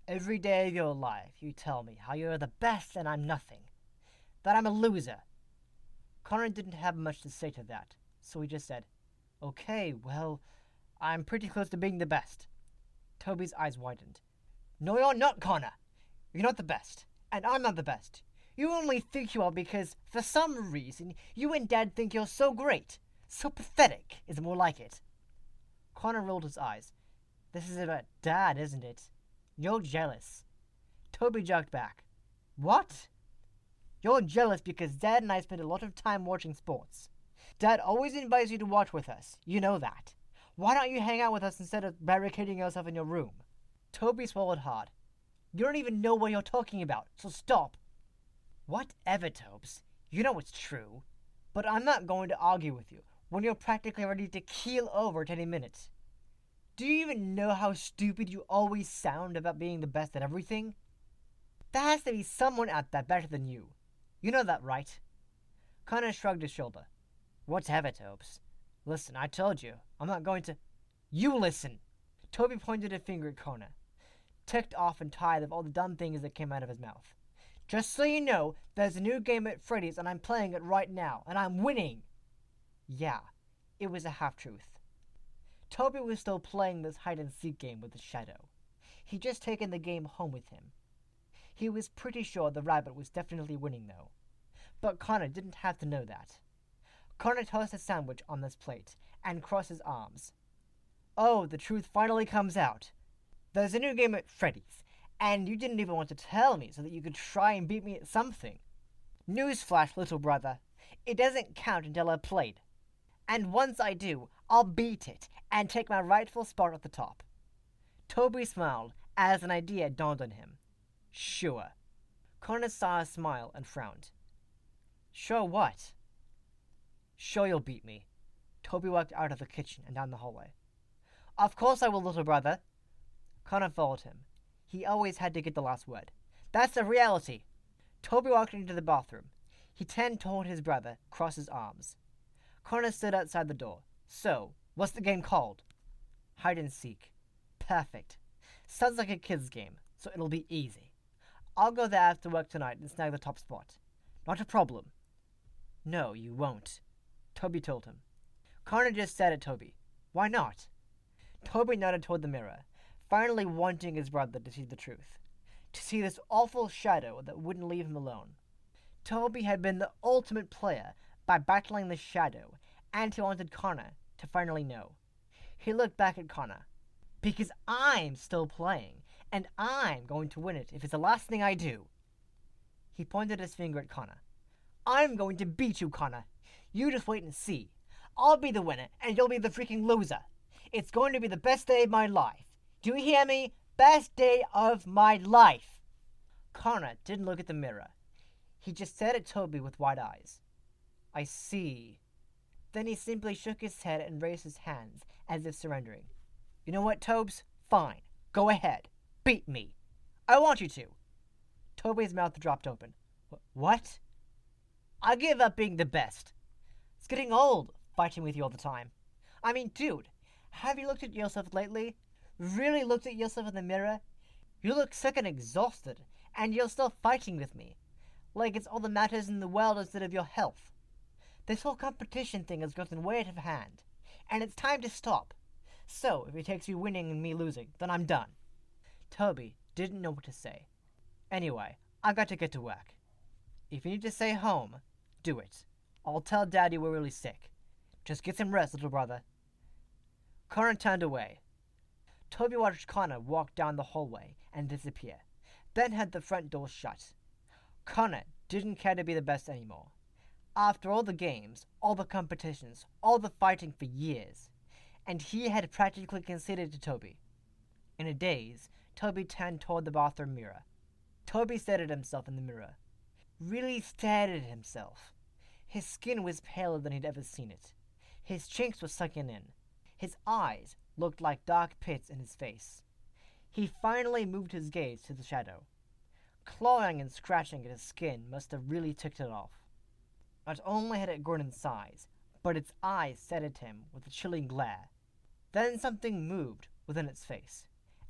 "Every day of your life you tell me how you're the best and I'm nothing. That I'm a loser." Connor didn't have much to say to that, so he just said, "Okay, well, I'm pretty close to being the best." Toby's eyes widened. "No, you're not, Connor. You're not the best, and I'm not the best. You only think you are because, for some reason, you and Dad think you're so great. So pathetic is more like it." Connor rolled his eyes. "This is about Dad, isn't it? You're jealous." Toby jogged back. "What?" "You're jealous because Dad and I spend a lot of time watching sports. Dad always invites you to watch with us. You know that. Why don't you hang out with us instead of barricading yourself in your room?" Toby swallowed hard. "You don't even know what you're talking about, so stop." "Whatever, Tobes. You know it's true. But I'm not going to argue with you when you're practically ready to keel over at any minute. Do you even know how stupid you always sound about being the best at everything? There has to be someone out there better than you. You know that, right?" Connor shrugged his shoulder. "Whatever, Tobes. Listen, I told you, I'm not going to—" "You listen!" Toby pointed a finger at Connor, ticked off and tired of all the dumb things that came out of his mouth. "Just so you know, there's a new game at Freddy's and I'm playing it right now, and I'm winning!" Yeah, it was a half-truth. Toby was still playing this hide-and-seek game with the shadow. He'd just taken the game home with him. He was pretty sure the rabbit was definitely winning, though. But Connor didn't have to know that. Connor tossed a sandwich on this plate and crossed his arms. "Oh, the truth finally comes out. There's a new game at Freddy's, and you didn't even want to tell me so that you could try and beat me at something. Newsflash, little brother. It doesn't count until I've played. And once I do, I'll beat it and take my rightful spot at the top." Toby smiled as an idea dawned on him. Sure. Connor saw a smile and frowned. Sure what? Sure you'll beat me. Toby walked out of the kitchen and down the hallway. Of course I will, little brother. Connor followed him. He always had to get the last word. That's the reality. Toby walked into the bathroom. He turned toward his brother, crossed his arms. Connor stood outside the door. So, what's the game called? Hide and seek. Perfect. Sounds like a kid's game, so it'll be easy. I'll go there after work tonight and snag the top spot. Not a problem. No, you won't, Toby told him. Connor just stared at Toby. Why not? Toby nodded toward the mirror, finally wanting his brother to see the truth. To see this awful shadow that wouldn't leave him alone. Toby had been the ultimate player by battling the shadow, and he wanted Connor to finally know. He looked back at Connor. Because I'm still playing, and I'm going to win it if it's the last thing I do. He pointed his finger at Connor. I'm going to beat you, Connor. You just wait and see. I'll be the winner, and you'll be the freaking loser. It's going to be the best day of my life. Do you hear me? Best day of my life. Connor didn't look at the mirror. He just stared at Toby with wide eyes. I see. Then he simply shook his head and raised his hands, as if surrendering. You know what, Tobes? Fine. Go ahead. Beat me. I want you to. Toby's mouth dropped open. What? I give up being the best. It's getting old, fighting with you all the time. I mean, dude, have you looked at yourself lately? Really looked at yourself in the mirror? You look sick and exhausted, and you're still fighting with me. Like it's all that matters in the world instead of your health. This whole competition thing has gotten way out of hand, and it's time to stop. So, if it takes you winning and me losing, then I'm done. Toby didn't know what to say. Anyway, I got to get to work. If you need to stay home, do it. I'll tell Daddy we're really sick. Just get some rest, little brother. Connor turned away. Toby watched Connor walk down the hallway and disappear, then had the front door shut. Connor didn't care to be the best anymore. After all the games, all the competitions, all the fighting for years, and he had practically conceded to Toby. In a daze, Toby turned toward the bathroom mirror. Toby stared at himself in the mirror. Really stared at himself. His skin was paler than he'd ever seen it. His cheeks were sunken in. His eyes looked like dark pits in his face. He finally moved his gaze to the shadow. Clawing and scratching at his skin must have really ticked it off. Not only had it grown in size, but its eyes stared at him with a chilling glare. Then something moved within its face,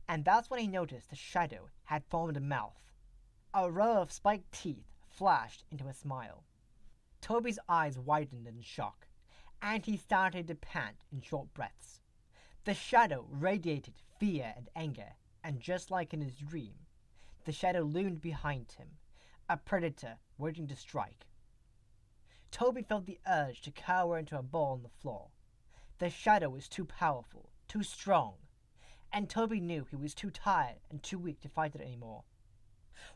and that's when he noticed the shadow had formed a mouth. A row of spiked teeth flashed into a smile. Toby's eyes widened in shock, and he started to pant in short breaths. The shadow radiated fear and anger, and just like in his dream, the shadow loomed behind him, a predator waiting to strike. Toby felt the urge to cower into a ball on the floor. The shadow was too powerful, too strong, and Toby knew he was too tired and too weak to fight it anymore.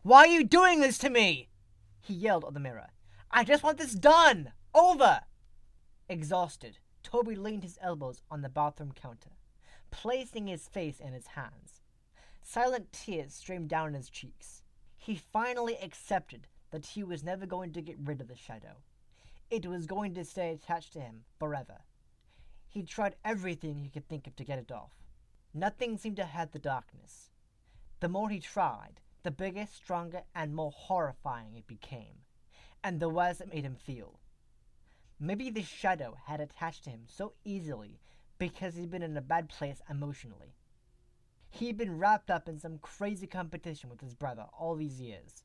Why are you doing this to me? He yelled at the mirror. I just want this done! Over! Exhausted, Toby leaned his elbows on the bathroom counter, placing his face in his hands. Silent tears streamed down his cheeks. He finally accepted that he was never going to get rid of the shadow. It was going to stay attached to him forever. He tried everything he could think of to get it off. Nothing seemed to hurt the darkness. The more he tried, the bigger, stronger, and more horrifying it became, and the worse it made him feel. Maybe the shadow had attached to him so easily because he'd been in a bad place emotionally. He'd been wrapped up in some crazy competition with his brother all these years.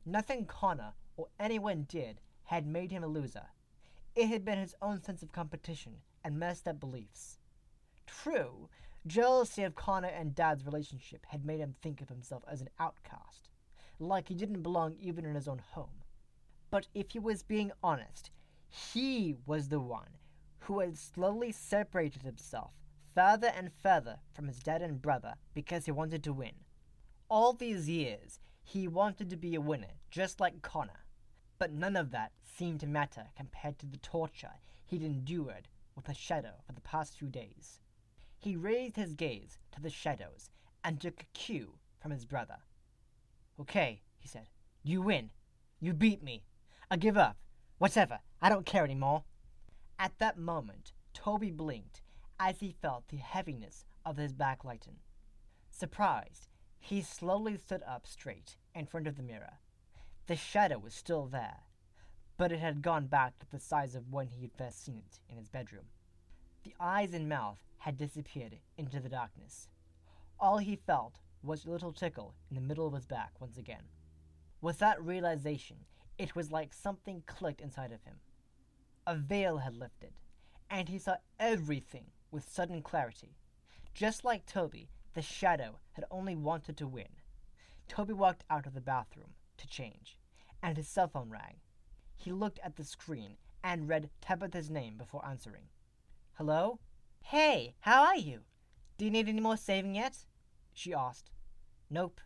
Nothing Connor or anyone did had made him a loser. It had been his own sense of competition and messed up beliefs. True, jealousy of Connor and Dad's relationship had made him think of himself as an outcast, like he didn't belong even in his own home. But if he was being honest, he was the one who had slowly separated himself further and further from his dad and brother because he wanted to win. All these years, he wanted to be a winner, just like Connor. But none of that seemed to matter compared to the torture he'd endured with the shadow for the past few days. He raised his gaze to the shadows and took a cue from his brother. Okay, he said. You win. You beat me. I give up. Whatever. I don't care anymore. At that moment, Toby blinked as he felt the heaviness of his back lighten. Surprised, he slowly stood up straight in front of the mirror. The shadow was still there, but it had gone back to the size of when he had first seen it in his bedroom. The eyes and mouth had disappeared into the darkness. All he felt was a little tickle in the middle of his back once again. With that realization, it was like something clicked inside of him. A veil had lifted, and he saw everything with sudden clarity. Just like Toby, the shadow had only wanted to win. Toby walked out of the bathroom to change, and his cell phone rang. He looked at the screen and read Tabitha's name before answering. Hello? Hey, how are you? Do you need any more saving yet? She asked. Nope.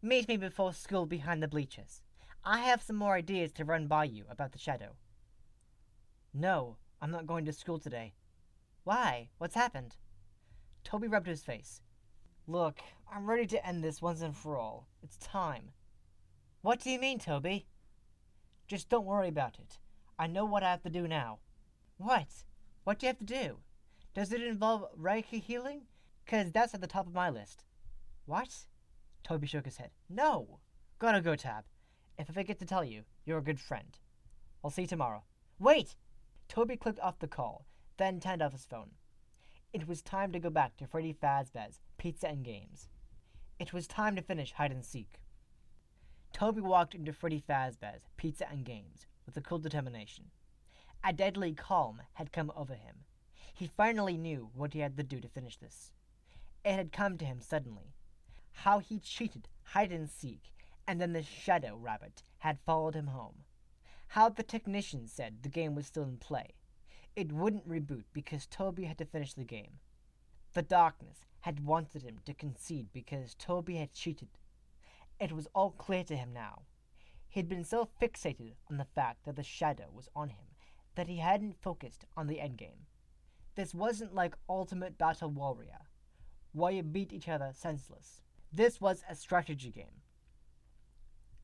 Meet me before school behind the bleachers. I have some more ideas to run by you about the shadow. No, I'm not going to school today. Why? What's happened? Toby rubbed his face. Look, I'm ready to end this once and for all. It's time. What do you mean, Toby? Just don't worry about it. I know what I have to do now. What? What do you have to do? Does it involve Reiki healing? 'Cause that's at the top of my list. What? Toby shook his head. No! Gotta go, Tab. If I forget to tell you, you're a good friend. I'll see you tomorrow. Wait! Toby clicked off the call, then turned off his phone. It was time to go back to Freddy Fazbear's Pizza and Games. It was time to finish hide and seek. Toby walked into Freddy Fazbear's Pizza and Games with a cool determination. A deadly calm had come over him. He finally knew what he had to do to finish this. It had come to him suddenly. How he cheated hide and seek, and then the shadow rabbit had followed him home. How the technician said the game was still in play. It wouldn't reboot because Toby had to finish the game. The darkness had wanted him to concede because Toby had cheated. It was all clear to him now. He'd been so fixated on the fact that the shadow was on him that he hadn't focused on the endgame. This wasn't like Ultimate Battle Warrior, where you beat each other senseless. This was a strategy game.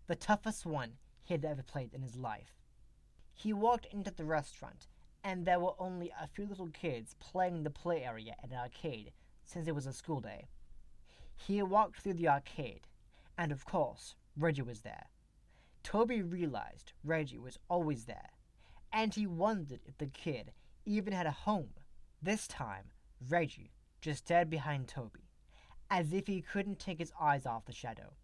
The toughest one he had ever played in his life. He walked into the restaurant, and there were only a few little kids playing in the play area at an arcade since it was a school day. He walked through the arcade, and of course, Reggie was there. Toby realized Reggie was always there, and he wondered if the kid even had a home. This time, Reggie just stared behind Toby, as if he couldn't take his eyes off the shadow.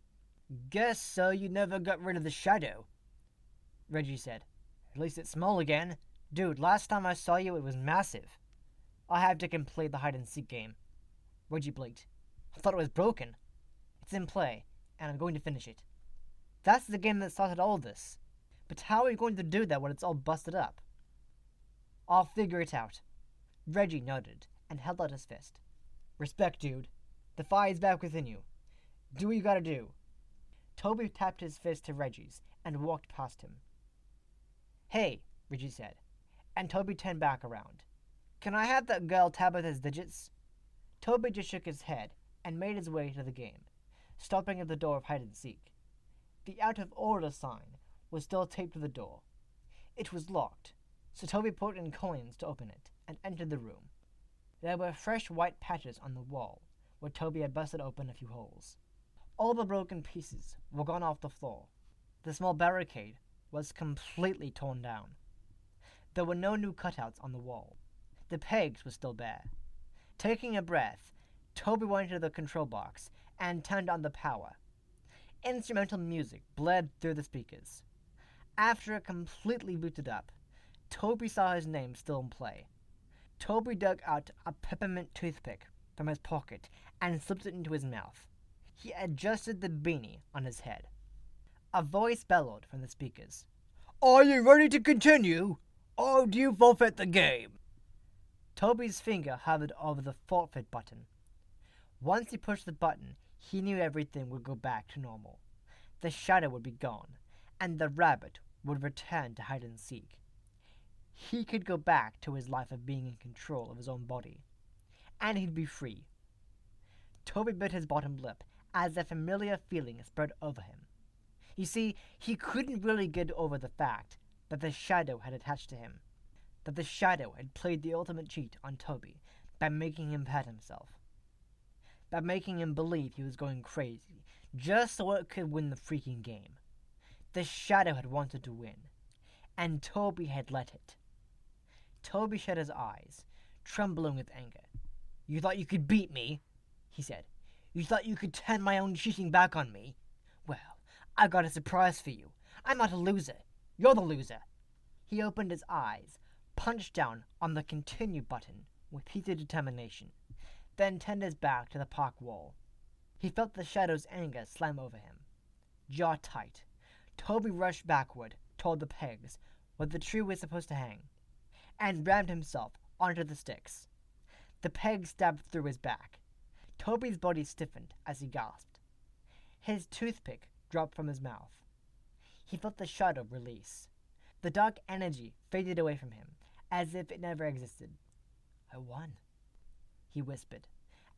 Guess so you never got rid of the shadow, Reggie said. At least it's small again. Dude, last time I saw you it was massive. I have to complete the hide-and-seek game. Reggie blinked. I thought it was broken. It's in play, and I'm going to finish it. That's the game that started all this. But how are you going to do that when it's all busted up? I'll figure it out. Reggie nodded and held out his fist. Respect, dude. The fire is back within you. Do what you gotta do. Toby tapped his fist to Reggie's and walked past him. Hey, Reggie said, and Toby turned back around. Can I have that girl Tabitha's digits? Toby just shook his head and made his way to the game, stopping at the door of hide-and-seek. The out-of-order sign was still taped to the door. It was locked, so Toby put in coins to open it and entered the room. There were fresh white patches on the wall, where Toby had busted open a few holes. All the broken pieces were gone off the floor. The small barricade was completely torn down. There were no new cutouts on the wall. The pegs were still bare. Taking a breath, Toby went to the control box and turned on the power. Instrumental music blared through the speakers. After it completely booted up, Toby saw his name still in play. Toby dug out a peppermint toothpick from his pocket and slipped it into his mouth. He adjusted the beanie on his head. A voice bellowed from the speakers. Are you ready to continue, or do you forfeit the game? Toby's finger hovered over the forfeit button. Once he pushed the button, he knew everything would go back to normal. The shadow would be gone, and the rabbit would return to hide and seek. He could go back to his life of being in control of his own body, and he'd be free. Toby bit his bottom lip as a familiar feeling spread over him. You see, he couldn't really get over the fact that the shadow had attached to him, that the shadow had played the ultimate cheat on Toby by making him pet himself, by making him believe he was going crazy, just so it could win the freaking game. The shadow had wanted to win, and Toby had let it. Toby shut his eyes, trembling with anger. "You thought you could beat me?" he said. "You thought you could turn my own cheating back on me? Well, I got a surprise for you. I'm not a loser. You're the loser." He opened his eyes, punched down on the continue button with heated determination, then turned his back to the park wall. He felt the shadow's anger slam over him. Jaw tight, Toby rushed backward toward the pegs where the tree was supposed to hang, and rammed himself onto the sticks. The pegs stabbed through his back. Toby's body stiffened as he gasped. His toothpick dropped from his mouth. He felt the shadow release. The dark energy faded away from him, as if it never existed. "I won," he whispered,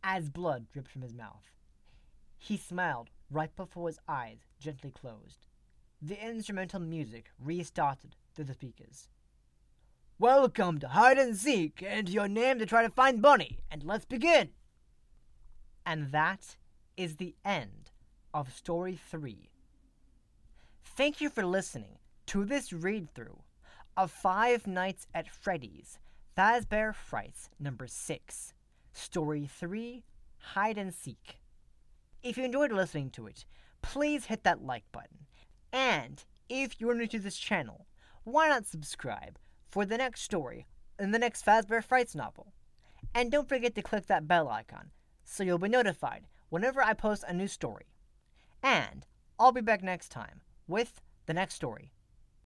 as blood dripped from his mouth. He smiled right before his eyes gently closed. The instrumental music restarted through the speakers. "Welcome to Hide and Seek, and your name to try to find Bunny, and let's begin!" And that is the end of Story 3. Thank you for listening to this read-through of Five Nights at Freddy's Fazbear Frights number 6, Story 3, Hide and Seek. If you enjoyed listening to it, please hit that like button. And if you're new to this channel, why not subscribe for the next story in the next Fazbear Frights novel? And don't forget to click that bell icon so you'll be notified whenever I post a new story. And I'll be back next time with the next story.